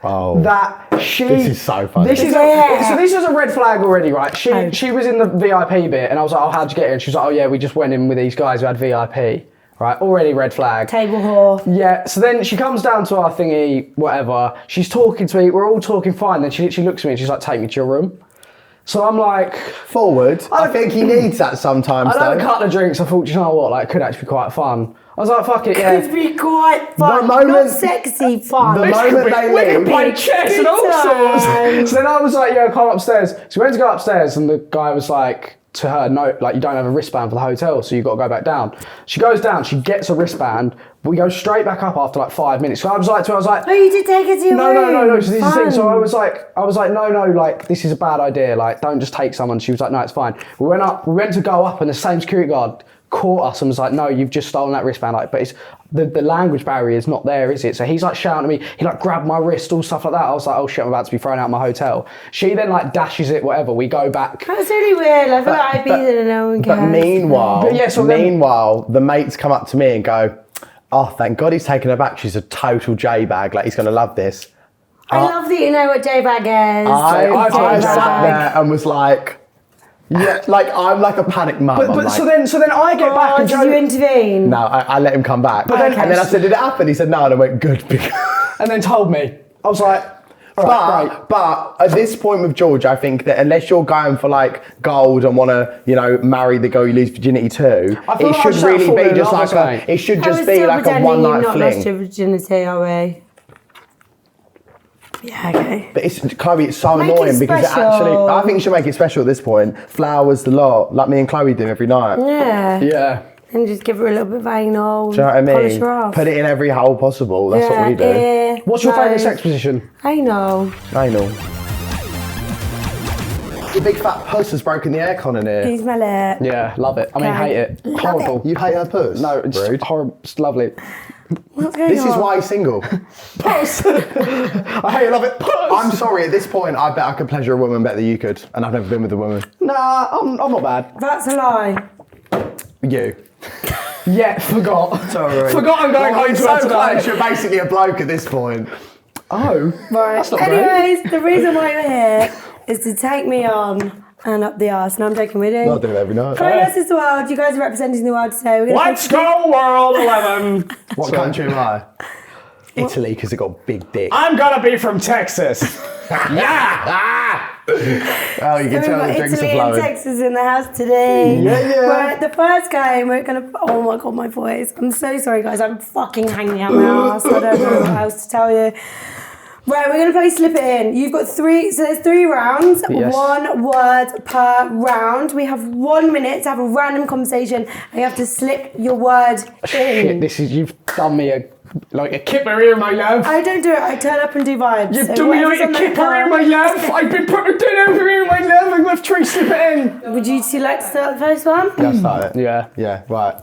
Oh. That she. This is so funny. This is so this was a red flag already, right? She was in the VIP bit, and I was like, "Oh, how'd you get in?" She was like, "Oh yeah, we just went in with these guys who had VIP." Right, already red flag. Table whore. Yeah, so then she comes down to our thingy, whatever. She's talking to me, we're all talking fine. Then she literally looks at me and she's like, "Take me to your room." So I'm like... Forward. I think he needs that sometimes, I had a couple of drinks, I thought, you know what, like, it could actually be quite fun. I was like, fuck it, yeah. Could be quite fun, not sexy fun. The moment they we can leave... play chess and all sorts. So then I was like, yeah, come upstairs. So we went to go upstairs and the guy was like, to her, no, like, you don't have a wristband for the hotel, so you've got to go back down. She goes down, she gets a wristband, we go straight back up after like 5 minutes. So I was like, oh, you did take it to your room? No. So this is the thing. So I was like, no, like, this is a bad idea. Like, don't just take someone. She was like, no, it's fine. We went to go up and the same security guard caught us and was like, no, you've just stolen that wristband. Like, but it's the language barrier is not there, is it? So he's like shouting at me, he like grabbed my wrist, all stuff like that. I was like, oh shit, I'm about to be thrown out of my hotel. She then like dashes it, whatever, we go back. That's really weird. I feel like I'd be there and no one cares. But meanwhile, the mates come up to me and go, oh, thank God he's taken her back. She's a total J-bag. Like, he's going to love this. I love that you know what J-bag is. I sat there and was like, yeah, like, I'm like a panic mum. But like, so then I get back and did you intervene? No, I let him come back. But then, and then I said, did it happen? He said, no, and I went, good. And then told me. I was like, all right, great. But at this point with George, I think that unless you're going for like gold and want to, you know, marry the girl you lose virginity to, it should really be just like a one night not fling. Lost your virginity, are we? Yeah, okay. But Chloe, it's so annoying because I think you should make it special at this point. Flowers, the lot, like me and Chloe do every night. Yeah. And just give her a little bit of anal. Do you know what I mean? Polish her off. Put it in every hole possible. That's what we do. What's your favourite sex position? Anal. Anal. The big fat puss has broken the aircon in here. Can you smell it? Yeah, love it. I mean, hate it. Horrible. You hate her puss? No, it's rude. Horrible. It's lovely. What's going on? This is why he's single. Puss. I hate it, love it. Puss. I'm sorry, at this point, I bet I could pleasure a woman better than you could. And I've never been with a woman. Nah, I'm not bad. That's a lie. You. Yeah, forgot. Sorry. Forgot I'm going home to her today. You're basically a bloke at this point. Oh. Right. That's not Anyways, the reason why you're here is to take me on and up the arse. And I'm taking with you. I'll do it every night. Chloe versus the world. You guys are representing the world today. We're gonna Let's go, World 11. What country am I? Italy, because it got big dick. I'm gonna be from Texas. Yeah. Oh, you can We've tell got the drinks are Italy and flowing. Texas in the house today. Yeah. Right, the first game we're gonna. Oh my god, my voice. I'm so sorry, guys. I'm fucking hanging out my ass. I don't know what else to tell you. Right, we're gonna play Slip It In. You've got there's 3 rounds, Yes. 1 word per round. We have 1 minute to have a random conversation, and you have to slip your word in. Shit, you've done me a kipper here, my love. I don't do it. I turn up and do vibes. You've So done me like whatever's a on that kipper here, card- my love. I've been putting it over here, my love. I'm gonna have to slip it in. Would you two like to start the first one? Yeah, start it. Yeah. Yeah, right.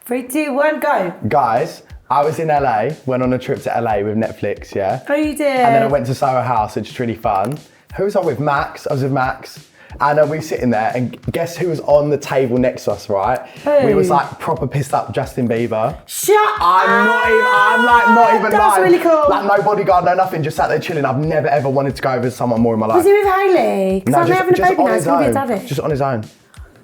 3, 2, 1, go. Guys, I was in LA, went on a trip to LA with Netflix, yeah? Oh, you did. And then I went to Soho House, which is really fun. Who was I with? Max. I was with Max. And we were sitting there, and guess who was on the table next to us, right? Who? We was like proper pissed up Justin Bieber. Shut up! I'm not even That's lying. really cool. Like no bodyguard, no nothing, just sat there chilling. I've never ever wanted to go over someone more in my life. Was he with Hailey? Because I'm having a baby now, it's going to be a daddy. Just on his own.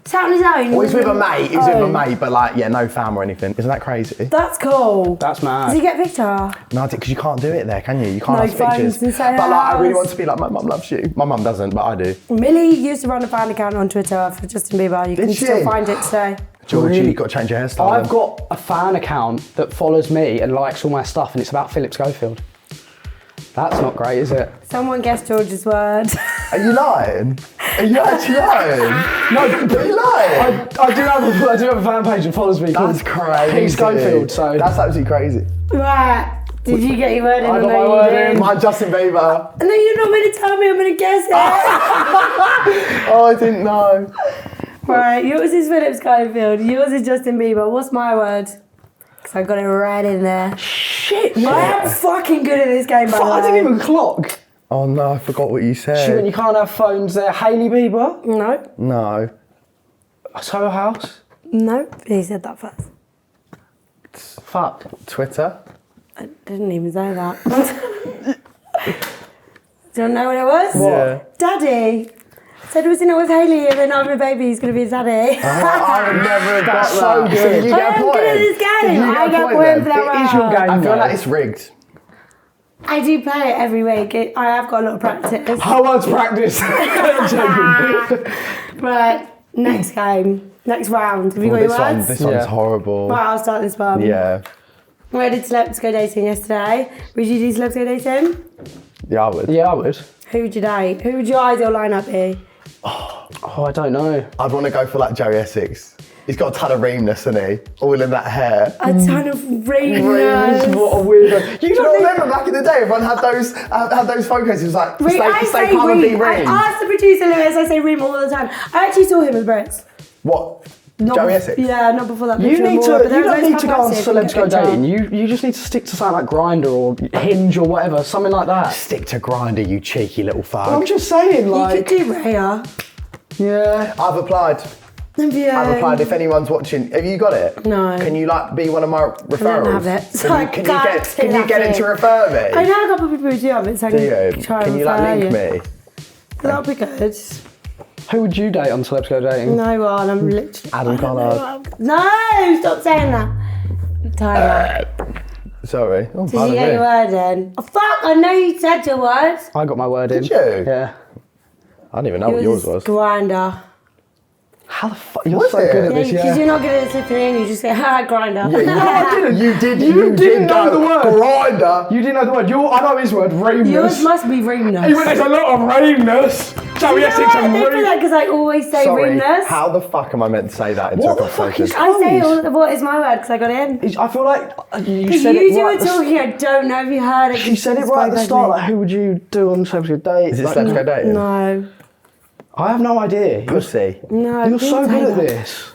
Sat on his own. Well, he's with a mate. He was with a mate, but like, yeah, no fam or anything. Isn't that crazy? That's cool. That's mad. Does he get a picture? No, because you can't do it there, can you? You can't No have phones pictures. inside But the like, I really house. want to be like, my mum loves you. My mum doesn't, but I do. Millie used to run a fan account on Twitter for Justin Bieber. You can she? still find it today. Georgie, Really? you've got to change your hairstyle. I've then. got a fan account that follows me and likes all my stuff, and it's about Philip Schofield. That's not great, is it? Someone guessed George's word. Are you lying? Are you actually lying? No, but Are you lying? I do have a fan page that follows me. That's called crazy. Pete Schofield. So That's absolutely crazy. Right. Did you get your word in? I or got no, my you word didn't? in. Mine, Justin Bieber. No, you're not going to tell me. I'm going to guess it. Oh, I didn't know. Right. Yours is Philip Schofield. Yours is Justin Bieber. What's my word? Because I got it right in there. shit. I am fucking good at this game, by the way. I didn't even clock. Oh no, I forgot what you said. Shit, when you can't have phones there. Hailey Bieber. No. No. Soho House. No. He said that first. Fuck. Twitter. I didn't even say that. Do you know what it was? Yeah. Daddy. Said was in it with Hailey and then I'm a baby, he's going to be his daddy. I would never have got That's that. so good. So did you I get a am point? good at this game. Did you I get a point then? for that It is your round. game. I feel though. like it's rigged. I do play it every week. I have got a lot of practice. How much practice? I'm joking. Right, next game. Next round. Have you got your words? This one's Yeah. horrible. Right, I'll start this one. Yeah. I did Celebs go dating yesterday. Would you do Celebs go dating? Yeah, I would. Yeah, I would. Who would you date? Who would your ideal lineup be? Oh, I don't know. I'd want to go for like Joey Essex. He's got a ton of reamness, hasn't he? All in that hair. A ton of Reams, ringers. what a weirdo. You don't remember back in the day, everyone had those photos. It was like, stay calm and be I ream. asked the producer Lewis, I say ream all the time. I actually saw him with Brits. What? Not Joey bef- Essex? Yeah, not before that You picture. need more, to. but You there was don't loads need of to go on paparazzi Celebs Go taking a Dating. picture. You just need to stick to something like Grindr or Hinge or whatever, something like that. Stick to Grindr, you cheeky little fuck. I'm just saying, You like, could do Raya. yeah. I've applied. Yeah. I've applied. If anyone's watching, have you got it? No. Can you like be one of my referrals? I don't have it. So I Can can't you get him to refer me? I know a couple of people who do have it, so I Do can you? try Can and you like refer link me? That'll be good. Who would you date on Celebs Go Dating? No one, I'm literally... Adam Collard. No, stop saying that. Tyler, Sorry. Oh, did you pardon get your me. word in? Oh fuck, I know you said your word. I got my word in. Did you? Yeah. I don't even know what yours was. Grinder. How the fuck? You're Was so it? good at Yeah, this, because yeah. you're not good at slipping in, you just say, ha, grinder. Yeah, you did didn't know the word. Grindr. You didn't know the word. I know his word, Yours reamness. must be reamness. He went, there's a lot of reamness. Joey You know Essex what? and They feel reamness. like, because I always say Sorry, reamness. how the fuck am I meant to say that into What a the fuck conversation? is I say Close. what is my word because I got it in. I feel like you Because said you it two right were at the talking, I don't know if you heard it. She said it right at the start, like, who would you do on Celebs Go Dating? Is it Like, Celebs Go Dating? No. I have no idea. Pussy. No. You're so didn't say good at that. this.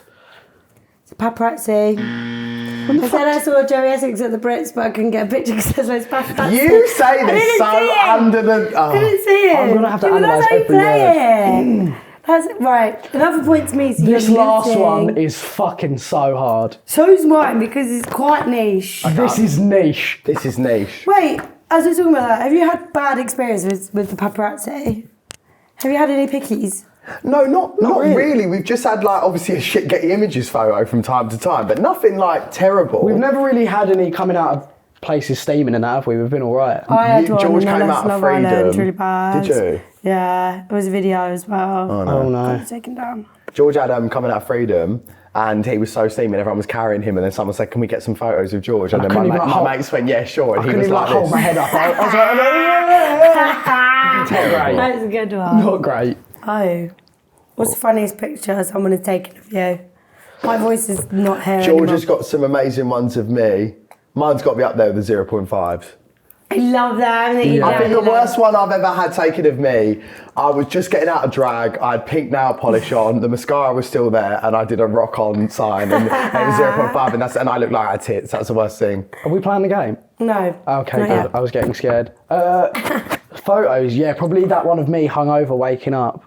Paparazzi. I said I saw Joey Essex at the Brits, but I couldn't get a picture because there's loads of paparazzi. You say I this didn't so see it. under the. I didn't see it. I'm gonna have to Yeah, but analyse that's how you every play it. That's right. Another point to me. So This you're last losing. one is fucking so hard. So's mine because it's quite niche. This is niche. This is niche. Wait, as we're talking about that, have you had bad experiences with the paparazzi? Have you had any pickies? No, not really. really. We've just had like obviously a shit Getty Images photo from time to time, but nothing like terrible. We've never really had any coming out of places steaming and that, have we? We've been all right. I had one George in came Ellis out of Love Island, Freedom. really bad. Did you? Yeah, it was a video as well. Oh, Oh no. Got it taken down. George had coming out of Freedom, and he was so steaming. Everyone was carrying him, and then someone said, "Can we get some photos of George?" And then couldn't even my mates went, "Yeah, sure." And I he was couldn't even like, hold this. my head up. I was like, great. That's a good one. Not great. Oh, what's the funniest picture someone has taken of you? My voice is not here George anymore. has got some amazing ones of me. Mine's got to be up there with the 0.5s. I love them. That you I think the download. worst one I've ever had taken of me, I was just getting out of drag, I had pink nail polish on, the mascara was still there, and I did a rock on sign, and it was 0.5, and I looked like I had tits. That's the worst thing. Are we playing the game? No. Okay, not good. yet. I was getting scared. Photos, yeah, probably that one of me hungover waking up.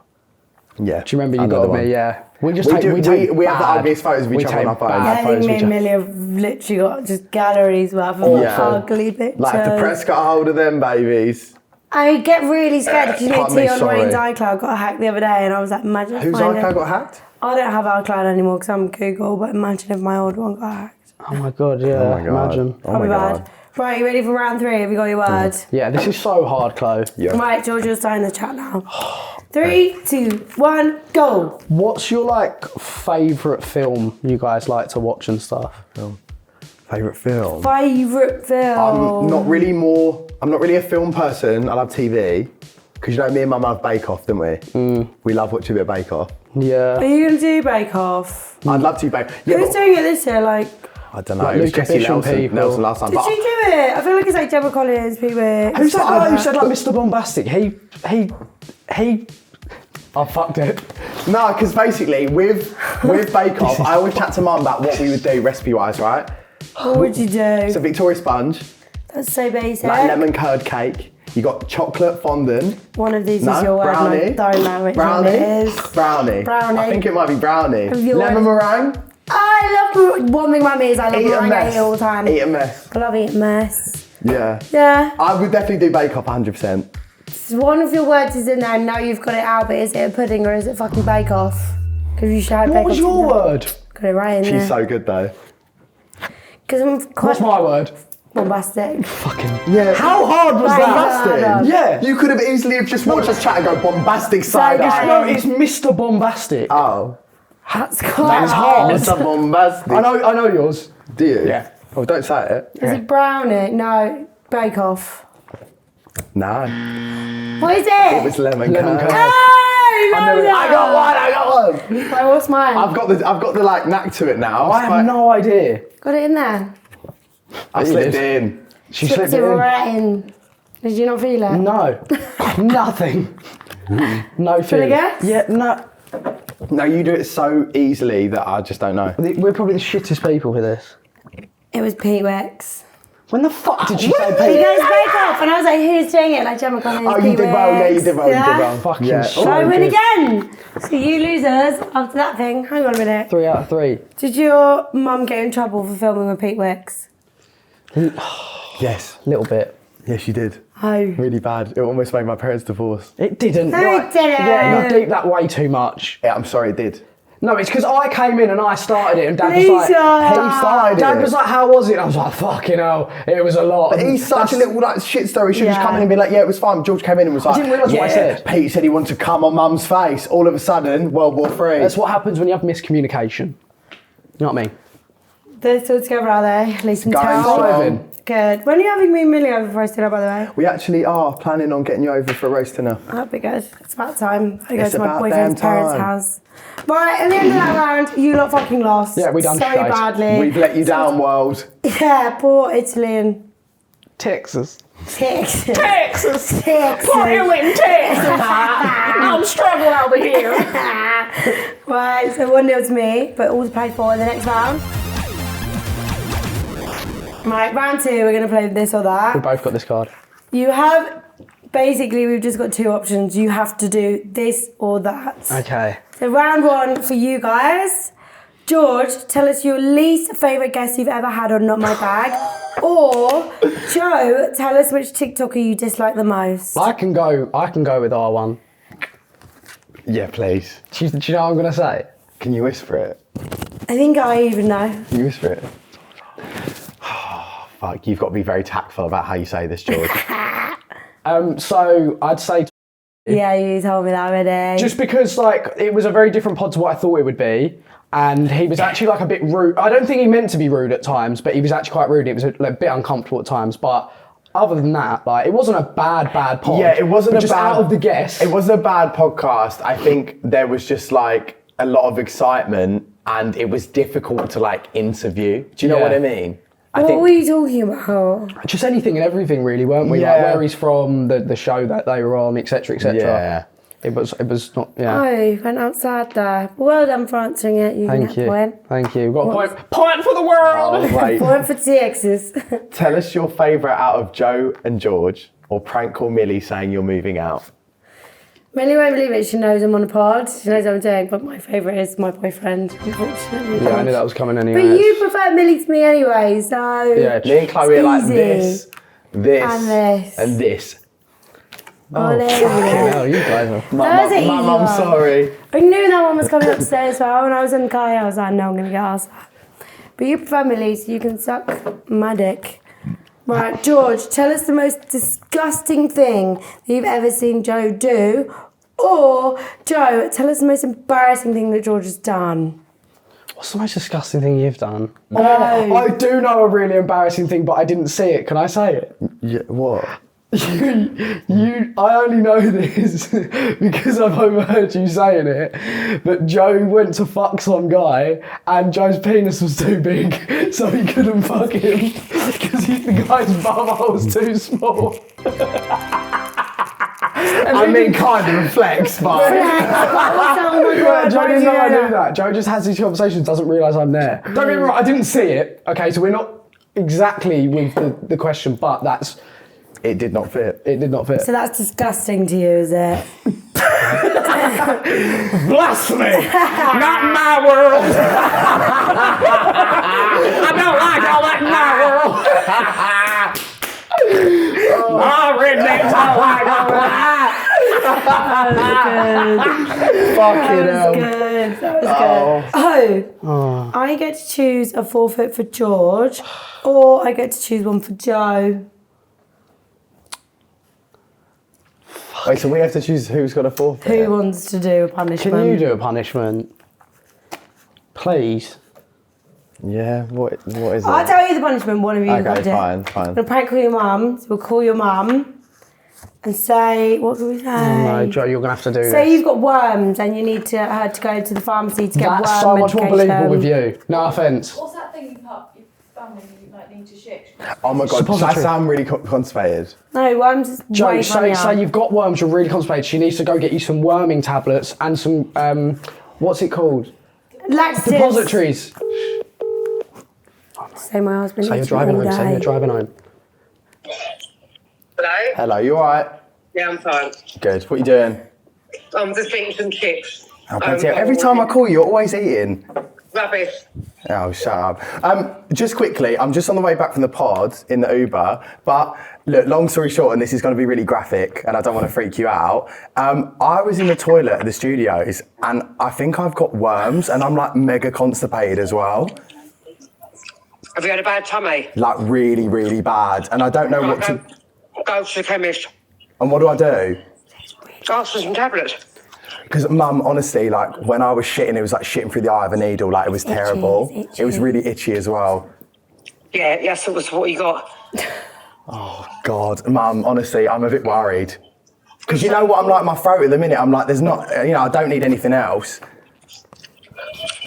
Yeah. Do you remember you I know got the of me? one. Yeah. We just We take. do- We we- take. we have the bad- ugliest photos of each we other on take our phone. bad Yeah, I think photos of me each and other. Millie have literally got just galleries worth of Yeah. ugly pictures. Like the press got hold of them babies. I get really scared because you know Pardon me, T on sorry. Wayne's iCloud got hacked the other day, and I was like, imagine. Whose finding- iCloud got hacked? I don't have iCloud anymore because I'm Google, but imagine if my old one got hacked. Oh my god, yeah. Oh my God. Imagine. Oh my Probably God. bad. Right, you ready for round 3? Have you got your word? Yeah, this is so hard, Chloe. Yeah. Right, George, you'll start in the chat now. 3, 2, 1, go. What's your like favourite film you guys like to watch and stuff? Favourite film? Favourite film. I'm not really a film person. I love TV. Because you know, me and Mum love Bake Off, don't we? We love watching a bit of Bake Off. Yeah. Are you going to do Bake Off? I'd love to Bake Yeah, Who's but, doing it this year? Like, I don't know. Like It was Luca Jessie Bishop Nelson, people. Nelson last time. did but she do it? I feel like it's like Gemma Collins, Pee Wee. Who's that guy who said like Mr. Bombastic? He. I fucked it. No, because basically with Bake Off, I always chat to Mum about what we would do recipe-wise, right? What would you do? So Victoria sponge, That's so basic. like lemon curd cake. You got chocolate fondant. One of these No, is your word. brownie. And I don't know which Brownie. one it is. Brownie. Brownie. I think it might be brownie. Have you Lemon already- meringue. I love one thing about me is I love Eat a meringue. I mess. eat it all the time. Eat a mess. I love eating mess. Yeah. Yeah. I would definitely do Bake Off 100%. So one of your words is in there and now you've got it out, but is it a pudding or is it fucking Bake Off? Because you should have What Bake was Off your today. word? Got it right in She's there. so good though. Because I'm quite What's my word? bombastic. Fucking. Yeah. How hard was Right, that? bombastic. Yeah. You could have easily have just watched us chat and go bombastic side Side eye. No, it's Mr. Bombastic. Oh. That's quite That's hard. It's a bombastic. I know yours. Do you? Yeah. Oh, don't say it. Is it brownie? No. Bake Off. No. What is it? It was lemon Lemon curd. curd. Hey, I got one. Wait, what's mine? I've got the like knack to it now. I have no idea. Got it in there. I You slipped did. in. She Slipped slipped it it in. right in. Did you not feel it? No. Nothing. No Wanna feeling. guess? Yeah, no. No, you do it so easily that I just don't know. We're probably the shittest people for this. It was Pete Wicks. When the fuck did she say He Pete? goes Bake Off, and I was like, who's doing it? Like Gemma Collins. Oh, you Pete did well. Yeah, you Wicks. did well. You did Yeah? well. Fucking yeah. so So I win good. again. So you losers after that thing. Hang on a minute. 3 out of 3. Did your mum get in trouble for filming with Pete Wicks? Yes. Little bit. Yes, you did. Oh. Really bad. It almost made my parents divorce. It didn't. No, You're it didn't. Yeah, you deep that way too much. Yeah, I'm sorry, it did. No, it's because I came in and I started it, and Dad Please was like, don't. He started Dad it. was like, how was it? And I was like, fucking hell, it was a lot. But he's such a little like shit story. He should just Yeah. come in and be like, yeah, it was fine. George came in and was like, didn't realise yeah, what I said. Pete said he wanted to come on Mum's face. All of a sudden, World War III. That's what happens when you have miscommunication. You know what I mean? They're still together, are they? At least in Going town. strong. Good. When are you having me and Millie over for roast dinner, by the way? We actually are planning on getting you over for a roast dinner. That'd be good. It's about time. I go It's to my about boyfriend's damn parents' time. house. Right, at the end of that round, you lot fucking lost. Yeah, we done so shite. badly. We've let you down, world. Yeah, poor Italy and Texas. Texas. Texas! Texas. in Texas! I'm struggling over here. Right, so 1-0 to me, but all to play for in the next round. Right, round 2, we're going to play this or We that. both got this card. You have, basically, we've just got 2 options. You have to do this or that. Okay. So round 1 for you guys. George, tell us your least favourite guest you've ever had on Not My Bag. Or Joe, tell us which TikToker you dislike the most. I can go with R1. Yeah, please. Do you know what I'm going to say? Can you whisper it? I think I even know. Can you whisper it? Fuck, you've got to be very tactful about how you say this, George. So I'd say Yeah, you told me that already. just because like it was a very different pod to what I thought it would be, and he was actually like a bit rude. I don't think he meant to be rude at times, but he was actually quite rude. It was a bit uncomfortable at times, but other than that, like it wasn't a bad pod. Yeah, it wasn't but a just bad. out of the guests. It wasn't a bad podcast. I think there was just like a lot of excitement, and it was difficult to like interview. Do you know Yeah. what I mean? what were you talking about? Just anything and everything, really, weren't we? Yeah. Like where he's from, the show that they were on, etc., etc. Yeah. It was not. Yeah. Oh, you went outside there. Well done for answering it. You Thank can you. get a point. Thank you. We've got a point for the world. Oh, wait. Point for TXs. Tell us your favourite out of Joe and George, or prank call Millie saying you're moving out. Millie won't believe it. She knows I'm on a pod. She knows what I'm doing. But my favourite is my boyfriend, unfortunately. Yeah, I knew that was coming anyway. But you prefer Millie to me anyway, so... Yeah, Me and Chloe are like easy. this, And this. and this. Ollie. Fucking hell, you guys are... That was an easy Mum, I'm one. sorry. I knew that one was coming up today as well. When I was in the car, I was like, no, I'm going to get asked that. But you prefer Millie, so you can suck my dick. Right, George, tell us the most disgusting thing that you've ever seen Joe do. Or, Joe, tell us the most embarrassing thing that George has done. What's the most disgusting thing you've done? No. I do know a really embarrassing thing, but I didn't see it. Can I say it? Yeah, what? I only know this because I've overheard you saying it, but Joe went to fuck some guy and Joe's penis was too big, so he couldn't fuck him because the guy's bumhole was too small. I mean, kind of flex, but... Oh my God, Joe why didn't do know you I know do that. Joe just has these conversations, doesn't realise I'm there. Don't get me wrong, I didn't see it, okay, so we're not exactly with the question, but that's... It did not fit. It did not fit. So that's disgusting to you, is it? Blasphemy! Not my world! I don't like all that in my world! Oh, rednecks don't like all that! Fucking hell. That was good. Oh, I get to choose a forfeit for George, or I get to choose one for Joe. Wait, so we have to choose who's got a forfeit? Who wants to do a punishment? Can you do a punishment? Please. Yeah, what is it? I'll tell you the punishment, one of you got to Okay, do. fine. We're going to prank call your mum, so we'll call your mum and say, what can we say? No, Joe, you're going to have to do Say this. you've got worms and you need her to go to the pharmacy to get worm That's so much more medication. believable with you. No offence. What's that thing you put your family like need to shit? Oh my God, does that Suppository. sound really constipated? No, worms is Joe, way say funnier. you've got worms, you're really constipated. She needs to go get you some worming tablets and some, what's it called? Laxatives. Depositories. Say my husband Say you're eats me driving all home. Say day. you're driving home. Hello? Hello, you alright? Yeah, I'm fine. Good, what are you doing? I'm just eating some chips. Oh, bloody hell. Every time I call you, you're always eating. Rubbish. Oh, shut up. Just quickly, I'm just on the way back from the pod in the Uber, but look, long story short, and this is going to be really graphic, and I don't want to freak you out. I was in the toilet at the studios, and I think I've got worms, and I'm like mega constipated as well. Have you had a bad tummy? Like really, really bad, and I don't know what to... Go to the chemist. And what do I do? Ask for some tablets. Because Mum, honestly, like when I was shitting, it was like shitting through the eye of a needle. Like it was terrible. it's It was itchy. really itchy as well. Yeah, yes, that was what you got. Oh God, Mum, honestly, I'm a bit worried. Because you know what I'm like, my throat at the minute. I'm like, there's not, I don't need anything else.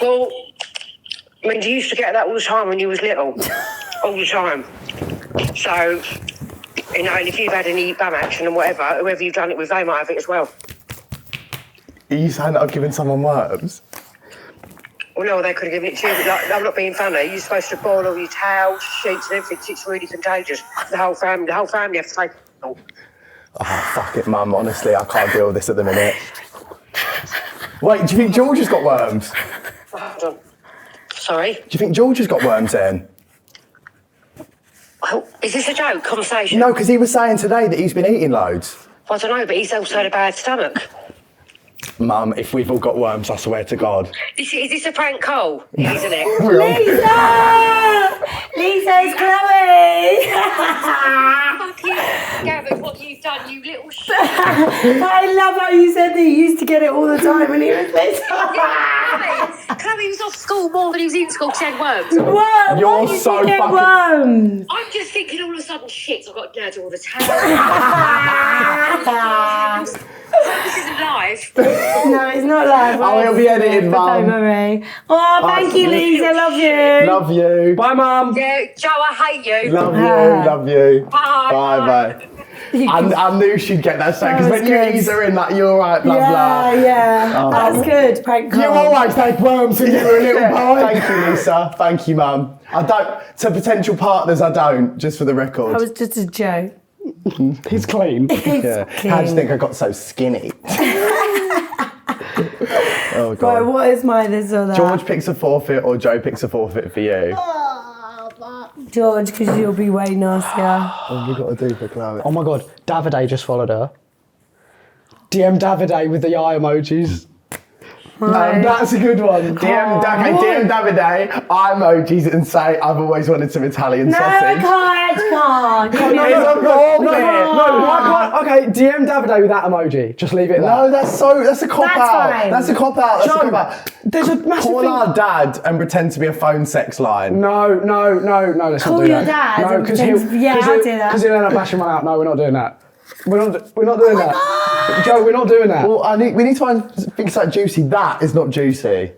Well, I mean, you used to get that all the time when you was little. All the time. So, and if you've had any bum action and whatever, whoever you've done it with, they might have it as well. Are you saying that I've given someone worms? Well, no, they could have given it to you, but like, I'm not being funny. You're supposed to boil all your towels, sheets and everything. It's really contagious. The whole family have to take it all. Oh, fuck it, Mum, honestly, I can't deal with this at the minute. Wait, do you think George has got worms? Hold on. Sorry? Do you think George has got worms then? Well, is this a joke conversation? No, because he was saying today that he's been eating loads. I don't know, but he's also had a bad stomach. Mum, if we've all got worms, I swear to God. Is this a prank call? Isn't it? Lisa's Chloe! Fuck you, Gavin, what you've done, you little shit. I love how you said that you used to get it all the time when he was little. Chloe was off school more than he was in school because he had worms. What? You're Why did so you get fucking- worms? I'm just thinking all of a sudden, shit, I've got to nerd all the time. This isn't live. No, it's not live. Oh, it'll be edited, But Mum. Don't worry. Oh, thank you, Lisa. Love you. Love you. Bye, Mum. Yeah, Joe, I hate you. Love you. Bye. Bye. I knew she'd get that straight, because That when was you good. ease her in, like, you're right, blah, Yeah, blah. yeah. That's good. Prank call. You always take worms when you were a little boy. Thank you, Lisa. Thank you, Mum. I don't, to potential partners, I don't, just for the record. That was just a joke. He's clean. Yeah. How do you think I got so skinny? Oh, God. Right, what is my this or that? George picks a forfeit or Joe picks a forfeit for you. George, because you'll be way nastier. What have we got to do for Chloe? Oh my God, Davide just followed her. DM Davide with the eye emojis. Right. That's a good one. DM Davide, eye emojis, and say, I've always wanted some Italian No, I sausage. can't. It's a wrong No, bit. why can't? Okay, DM Davide with that emoji. Just leave it at that. No, that's a cop That's out. fine. That's a cop out. That's a cop out. There's a massive Call thing. our dad and pretend to be a phone sex line. No, let's not Call do your that. dad No, and because pretend- yeah, I'll do that. Because he'll end up bashing one out. No, we're not doing that. We're not doing that. Joe, we're not doing that. Well, we need to find things like juicy. That is not juicy.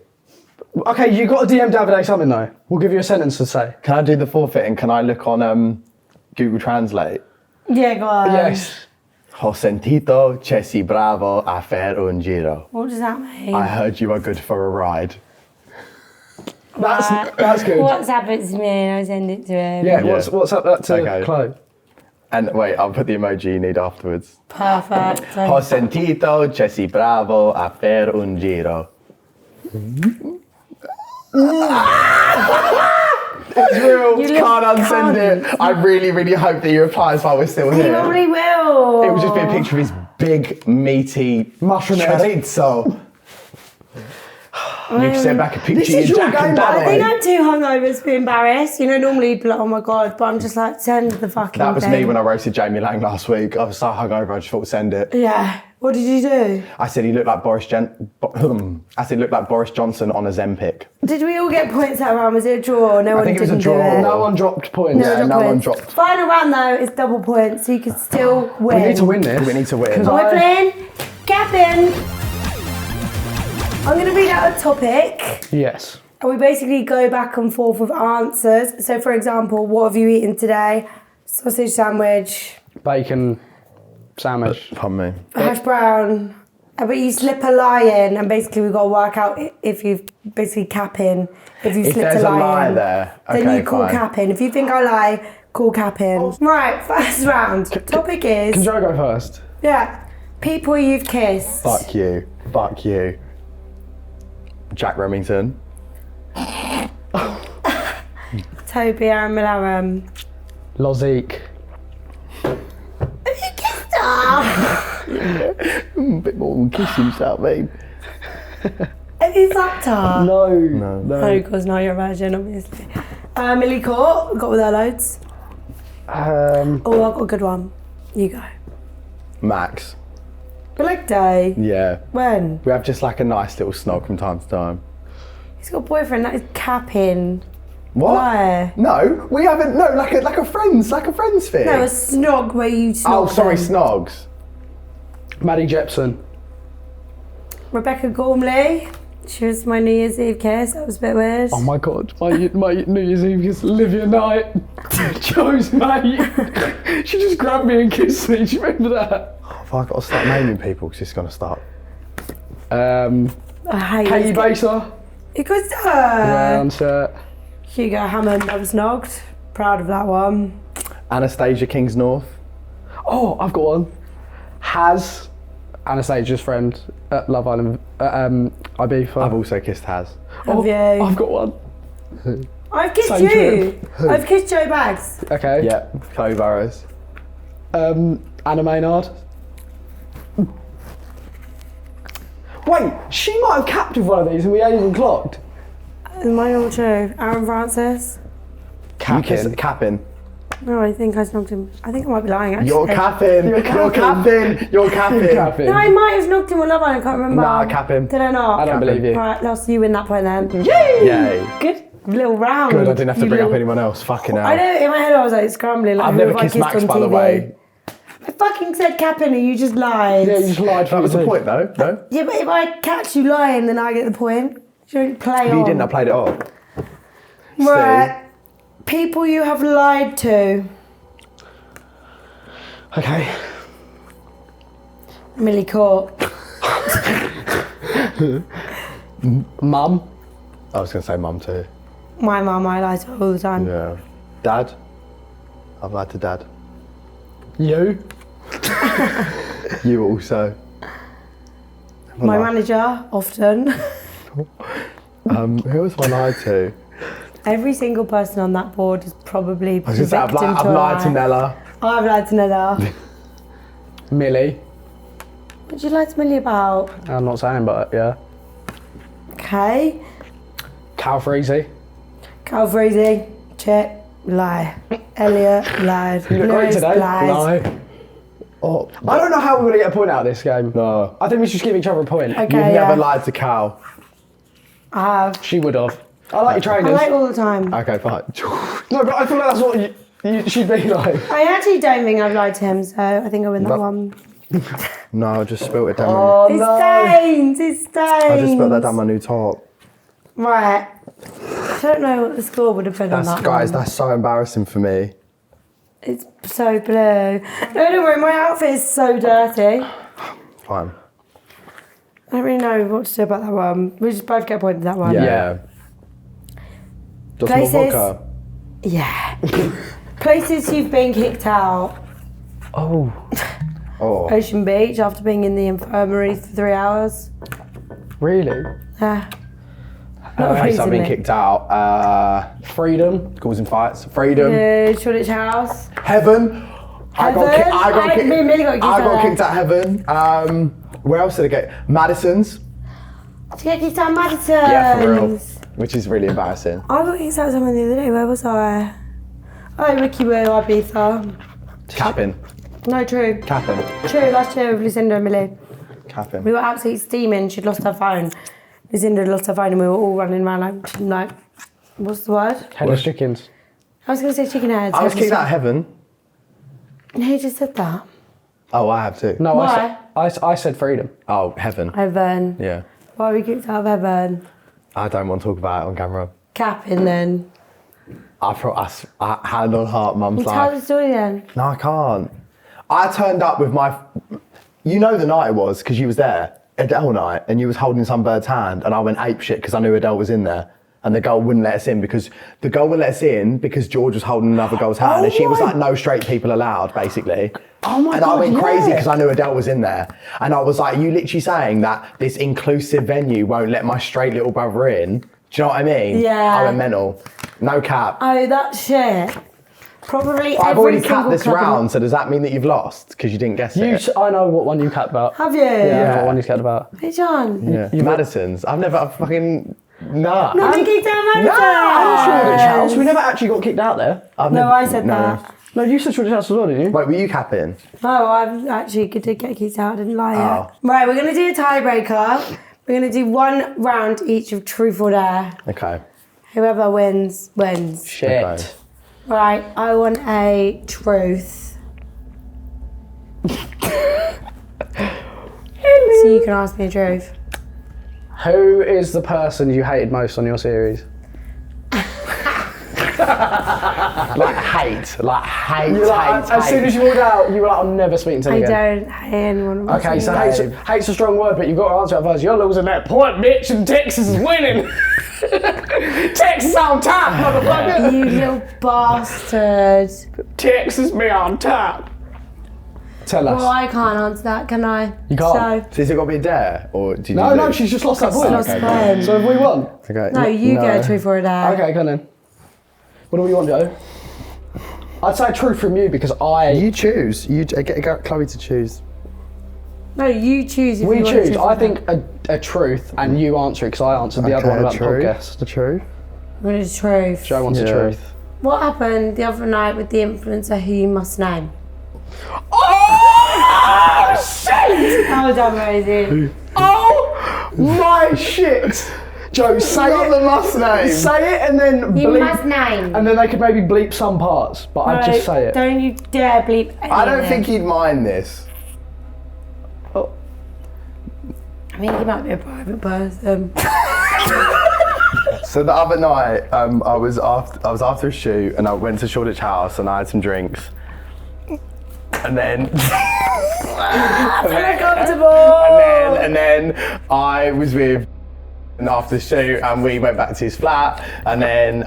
Okay, you got to DM Davide something though. We'll give you a sentence to say. Can I do the forfeiting? Can I look on Google Translate? Yeah, go on. Yes. Ho sentito che sei bravo a fare un giro. What does that mean? I heard you are good for a ride. That's good. WhatsApp it to me and I send it to him. Yeah, Yeah. what's up that to Okay. Chloe? And wait, I'll put the emoji you need afterwards. Perfect. Ho sentito che sei bravo a fare un giro. It's real. You Can't little unsend cunt. it. I really, really hope that he replies while we're still He here. probably will. It would just be a picture of his big, meaty Mushroom head. chorizo. You can send back a picture This of is your your Jack and game, by the I think Danny. I'm too hungover to be embarrassed. You know, normally you'd be like, oh my God, but I'm just like, send the fucking That was thing. me when I roasted Jamie Lang last week. I was so hungover, I just thought, send it. Yeah. What did you do? I said he looked like Boris Johnson on a Zempic. Did we all get points that round? Was it a draw? No one think it was a didn't draw. do it. No one dropped points. Yeah, no one dropped. Final round though is double points, so you can still win. We need to win this. We need to win. And we're playing Gavin. I'm going to read out a topic, Yes. and we basically go back and forth with answers. So, for example, what have you eaten today? Sausage sandwich, Bacon sandwich. Pardon me. hash brown. But you slip a lie in, and basically we've got to work out if you've basically cap in. If you If slipped there's a a lie lie in, there, then okay, you call fine. cap in. If you think I lie, call cap in. Right, first round. Topic is Can Joe go first? people you've kissed. Fuck you. Fuck you. Jack Remington. Toby Aaron Millaram. Lozique. A bit more than kiss himself, babe. Have you fucked her? No. No, because now you're a virgin, obviously. Millie Court, got with her loads. Oh, I've got a good one. You go. Max. Black day. Yeah. When? We have just like a nice little snog from time to time. He's got a boyfriend that is capping. What? Why? No, we haven't. No, like a friends thing. No, a snog where you snog Oh, sorry, them. snogs. Maddie Jepson. Rebecca Gormley. She was my New Year's Eve kiss. That was a bit weird. Oh my God, my New Year's Eve is Olivia Knight. Joe's mate. She just grabbed me and kissed me. Do you remember that? Have I got to start naming people? Because it's going to start. I hate Katie this. Baser. It goes to her. Round set. Hugo Hammond. I was snogged. Proud of that one. Anastasia Kingsnorth. Oh, I've got one. Has Anastasia's friend at Love Island, Ibiza. I've also kissed Haz. Have you? I've got one. I've kissed Same you. I've kissed Joe Bags. Okay. Yeah, Chloe Burrows. Anna Maynard. Wait, she might have capped with one of these and we ain't even clocked. Is mine all true? Aaron Francis. You kissed Capping. No, I think I snogged him. I think I might be lying actually. You're capping. You're capping. You're capping. Capping. No, I might have snogged him on Love Island, I can't remember. Nah, cap him. Did I not? I don't believe you. Right, lost you win that point then. Yay. Good little round. Good, I didn't have to You bring up little- anyone else. Fucking hell. I know, in my head I was like scrambling. Like, I've who never have I kissed Max, on by the TV? way. I fucking said capping and you just lied. Yeah, you just lied for That was the me. point, though. No? Yeah, but if I catch you lying, then I get the point. You don't play But on. you didn't. I played it off. Right. People you have lied to. Okay. Millie Court. Mum. I was going to say mum too. My mum, I lie to all the time. Yeah. Dad. I've lied to Dad. You. You also. My manager, often. Who else have I lied to? Every single person on that board is probably I was going to say I've lied to lie. Nella. I've lied to Nella. Millie. What do you lie to Millie about? I'm not saying, but yeah. Okay. Cal Freezy. Cal Freezy, check, lie. Elliot, lied. You look great Lewis, today. lied. No. Oh, I don't know how we're going to get a point out of this game. No. I think we should just give each other a point. Okay, You've yeah. never lied to Cal. I have. She would have. I like your I trainers. like all the time. Okay, fine. No, but I feel like that's what you should be like. I actually don't think I've lied to him, so I think I win that No. one. No, I just spilt it down. Oh, It's no. stains, it's stains. I just spilled that down my new top. Right. I don't know what the score would have been on that Guys, one. that's so embarrassing for me. It's so blue. No, don't worry, my outfit is so dirty. Fine. I don't really know what to do about that one. We just both get a point for that one. Yeah. Just Places- more vodka. Yeah. Places you've been kicked out. Oh. Oh. Ocean Beach after being in the infirmary for 3 hours. Really? Yeah. Place I've been recently. kicked out. Freedom. Causing fights. Freedom. Shoreditch House. Heaven. I got Heaven? Me and Millie got kicked I out got there. kicked out Heaven. Where else did I get? Madison's. Did you get kicked out of Madison's? Yeah, for real. Which is really embarrassing. I got kicked out of someone the other day. Where was I? Oh, Ricky Will, Ibiza. Capping. No, true. Capping. True, last year with Lucinda and Millie. Capping. We were absolutely steaming. She'd lost her phone. Lucinda had lost her phone and we were all running around like what's the word? Headless chickens. I was going to say chicken heads. I was kicked out of Heaven. Who just said that? Oh, I have too. No, Why? I said freedom. Oh, Heaven. Heaven. Yeah. Why are we kicked out of Heaven? I don't want to talk about it on camera. Capping then. I hand on heart, mum's Tell like, the story then. no, I can't. I turned up with my, you know the night it was because you was there, Adele night, and you was holding some bird's hand, and I went ape shit because I knew Adele was in there, and the girl wouldn't let us in because George was holding another girl's hand, and she was like, no straight people allowed, basically. Oh my And I God, went crazy yeah. because I knew Adele was in there, and I was like, are you literally saying that this inclusive venue won't let my straight little brother in? Do you know what I mean? Yeah. I went mental. No cap. Oh, that shit. Probably I've every already single capped this club in- round, so does that mean that you've lost because you didn't guess it? I know what one you capped about. Have you? Yeah, what one you capped about. Which one? Yeah. Madison's. I've fucking nah. Not been kicked out of Madison. I'm Shoreditch House. We never actually got kicked out there. No, I said that. No, you said Shoreditch House as well, didn't you? Wait, were you capping? No, I actually did get kicked out. I didn't lie yet. Oh. Right, we're going to do a tiebreaker. We're going to do one round each of truth or dare. Okay. Whoever wins, wins. Shit. Okay. Right, I want a truth. So you can ask me a truth. Who is the person you hated most on your series? Like hate. As soon as you walked out, you were like, I'm never speaking to them I again. don't hate anyone. on Okay, my so team. hate's a strong word, but you've got to answer it first. You're losing that point, bitch, and Texas is winning. Texas on top, motherfucker. You little bastard. Texas be on top. Tell us. Well, I can't answer that, can I? You can't. So, So is it got to be a dare, or did you? No, lose? she's just lost that She's point. lost Okay, mine. So have we won? Okay. no, you get a truth or a dare. Okay, come on then. What do we want, Joe? I'd say truth from you because You choose. You get Chloe to choose. No, you choose if we you want choose. a truth or I a dare. think a truth, and you answer it because I answered the other one about the podcast. The truth. What is truth? Joe wants a Yeah. truth. What happened the other night with the influencer who you must name? Oh shit! How dumb is it? Oh my shit! Joe, say Not it. the must name. Say it and then You bleep. must name. And then they could maybe bleep some parts, but I'd just say it. Don't you dare bleep any I don't of think it. he'd mind this. Oh. I think he might be a private person. So the other night, I was after a shoot, and I went to Shoreditch House, and I had some drinks, and then. Uncomfortable. And then I was with after the shoot, and we went back to his flat, and then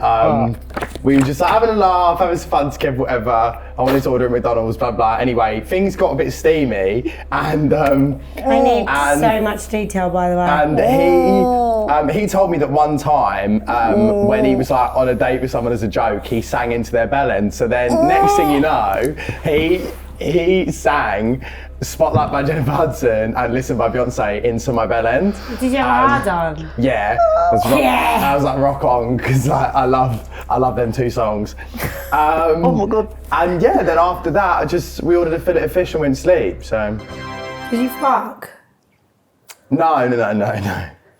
we were just like having a laugh, having some fun together, whatever. I wanted to order at McDonald's, blah blah. Anyway, things got a bit steamy, and I need and- so much detail, by the way. and he told me that one time when he was like on a date with someone as a joke, he sang into their bell end. So then next thing you know, he he sang Spotlight by Jennifer Hudson and Listen by Beyonce into my bell end. Did you have a hard on? Yeah. I was like, rock on, because like, I love them two songs. Oh my God. And yeah, then after that, we ordered a fillet of fish and went to sleep, so. Did you fuck? No.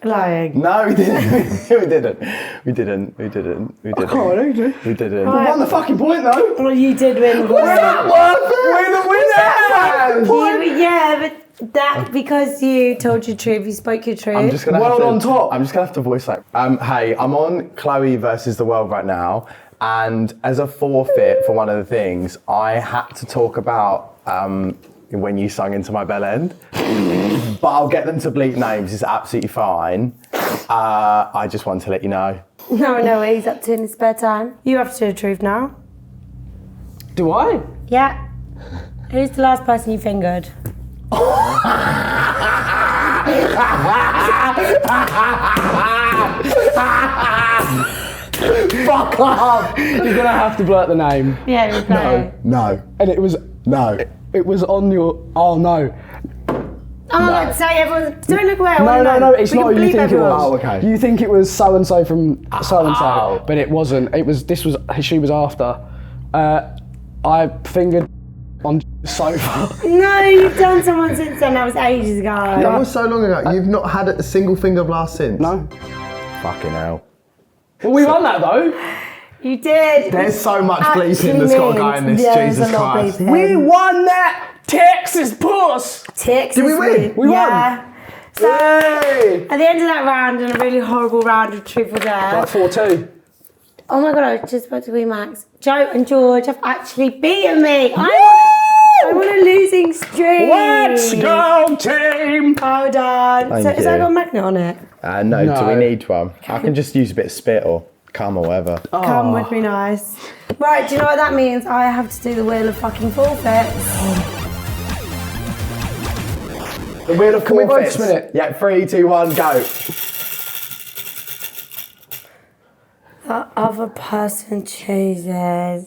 Lying. No, we didn't. We didn't. I can't do. We didn't. We won the fucking point though. Well, you did win. We're the winners! Yeah, but that because you told your truth, you spoke your truth. I'm just gonna World on top. I'm just gonna have to voice like, hey, I'm on Chloe versus the World right now, and as a forfeit for one of the things, I had to talk about when you sung into my bell end. But I'll get them to bleep names, it's absolutely fine. I just want to let you know. No, what he's up to in his spare time. You have to do the truth now. Do I? Yeah. Who's the last person you fingered? Fuck off! You're gonna have to blurt the name. Yeah, we play. No. And it was It was on your. Oh no. Oh, say everyone. Don't look away. No, it's We not can who you bleep think it everyone. was. Oh, okay. You think it was so and so from so and so, Oh. but it wasn't. She was after. I fingered on the sofa. No, you've done someone since then. That was ages ago. That was so long ago. You've not had a single finger blast since? No. Fucking hell. Well, we won that though. You did. There's so much bleeping Actually that's got to go in means this, there's Jesus a lot of Christ. bleeping. We won that Texas puss. Texas. Did we win? We won. Yeah. So, Yay. at the end of that round, in a really horrible round of Truth or Dare, Like 4-2. oh my God, I just spoke to Wee Max. Joe and George have actually beaten me. I'm on a losing streak. Let's go, team. Hold on. Thank So, has that you. got a magnet on it? No, do No. we need one? I can just use a bit of spit or cum or whatever. Come with me, nice. Right, do you know what that means? I have to do the wheel of fucking forfeits. The wheel of Can we both forfeits. spin it? Yeah, 3, 2, 1, go. The other person chooses.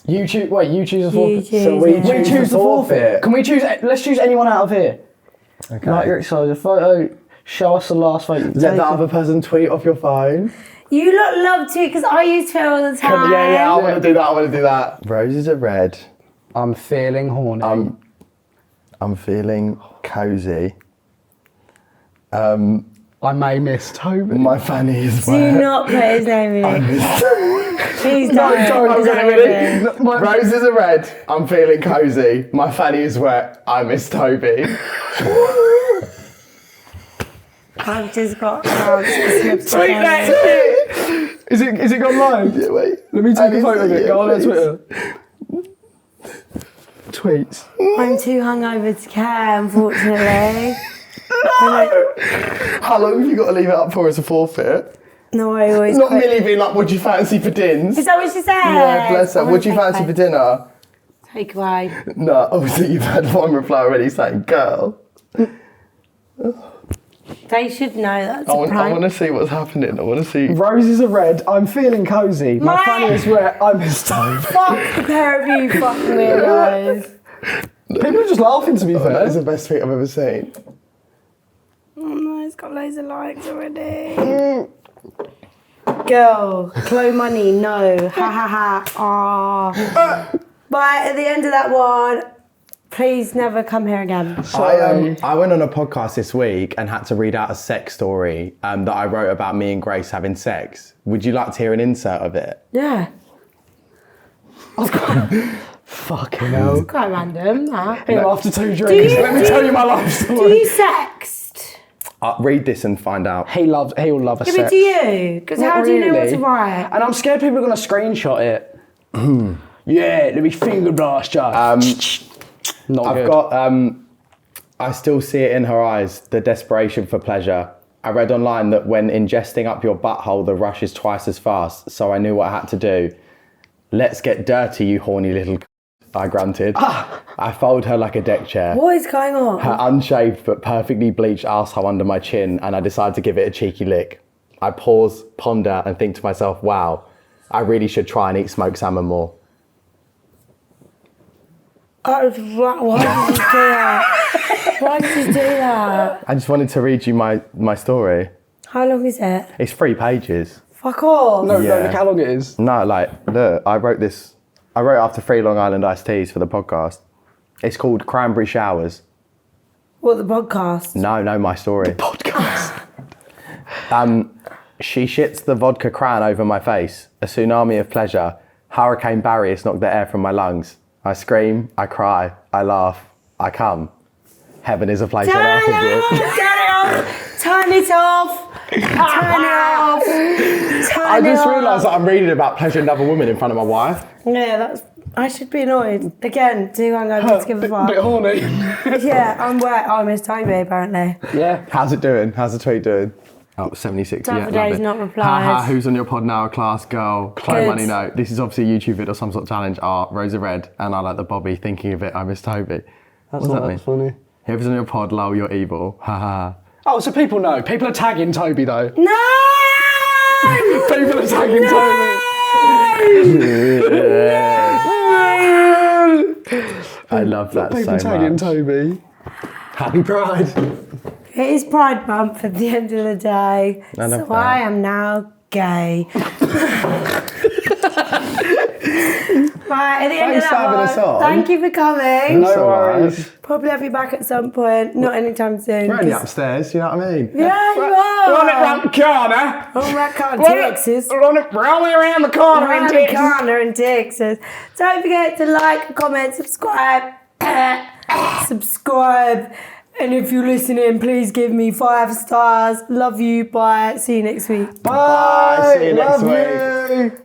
You choose. Wait, you choose a forfeit. choose So we it. We choose the forfeit. Can we choose? Let's choose anyone out of here. Okay. Like you're excited. A photo. Show us the last photo. Let the other person tweet off your phone. You lot love to, because I use Twitter all the time. Yeah, I want to do that. Roses are red. I'm feeling horny. I'm feeling cozy. I may miss Toby. My fanny is Do wet. not put his name in it. Please don't. I'm Is that gonna everything? Roses are red. I'm feeling cozy. My fanny is wet. I miss Toby. I've just got snips. Tweet that! Is it gone live? Yeah, wait. Let me take a photo of it. Go on please. Twitter. Tweets. I'm too hungover to care, unfortunately. How long have you got to leave it up for as a forfeit? No, I always Not quit. Millie being like, what do you fancy for dins? Is that what she said? Yeah, bless her. What do you fancy for dinner? Takeaway. No, obviously you've had one reply already saying, girl. They should know that's I a want prank. to see what's happening. I want to see. Roses are red. I'm feeling cozy. My Mate. fanny is wet. I miss Toby. Fuck the pair of you fucking weirdos. People are just laughing to me for That is that. the best tweet I've ever seen. Oh no, it's got loads of likes already. Girl, Chloe money, no. Ha ha ha. Aww. But at the end of that one, please never come here again. I went on a podcast this week and had to read out a sex story that I wrote about me and Grace having sex. Would you like to hear an insert of it? Yeah. Fucking hell. Quite random, that. Here after 2 drinks. Let me tell you my life Do story. you sext? Read this and find out. He'll love a Yeah, but sex. do you? Because Not how do you know what really. to write? And I'm scared people are going to screenshot it. Yeah, let me finger blast you. Not I've good. got, I still see it in her eyes, the desperation for pleasure. I read online that when ingesting up your butthole, the rush is twice as fast, so I knew what I had to do. Let's get dirty, you horny little I grunted. I fold her like a deck chair. What is going on? Her unshaved but perfectly bleached arsehole under my chin, and I decide to give it a cheeky lick. I pause, ponder, and think to myself, wow, I really should try and eat smoked salmon more. Why did you do that? Why did you do that? I just wanted to read you my story. How long is it? It's 3 pages. Fuck off. No, Yeah. look how long it is. No, like, look, I wrote after 3 Long Island iced teas for the podcast. It's called Cranberry Showers. What, the podcast? No, my story. Podcast. She shits the vodka cran over my face. A tsunami of pleasure. Hurricane Barry has knocked the air from my lungs. I scream, I cry, I laugh, I come. Heaven is a place on earth with you. Turn it off! Turn it off! I just realised that I'm reading about pleasuring another woman in front of my wife. Yeah, I should be annoyed. Again, too hungover to give a fuck. Bit horny. Yeah, I'm wet. I miss Toby, apparently. Yeah. How's it doing? How's the tweet doing? Oh, 76. Time yeah, for love days it. not replied. Haha, who's on your pod now? Class girl. Play Good. money note. This is obviously a YouTube vid or some sort of challenge. Rosa Red. And I like the Bobby. Thinking of it, I miss Toby. What does that mean? funny. Whoever's on your pod, lol, you're evil. Haha. Oh, so people know. People are tagging Toby though. No! People are tagging Toby. I love that People so tagging much. Toby. Happy Pride. It is Pride Month at the end of the day. I love So that. I am now gay. Right, at the end Thanks of for that having us one, on. thank you for coming. That's No all right. worries. Probably have you back at some point. Not anytime soon. We're only 'cause- upstairs, you know what I mean? Yeah, you are. Run it round the corner. Oh, right, Texas. Run it around the corner in Around the Texas. corner in Texas. Don't forget to like, comment, subscribe. Subscribe. And if you're listening, please give me 5 stars. Love you. Bye. See you next week. Bye. See you next Love week. you.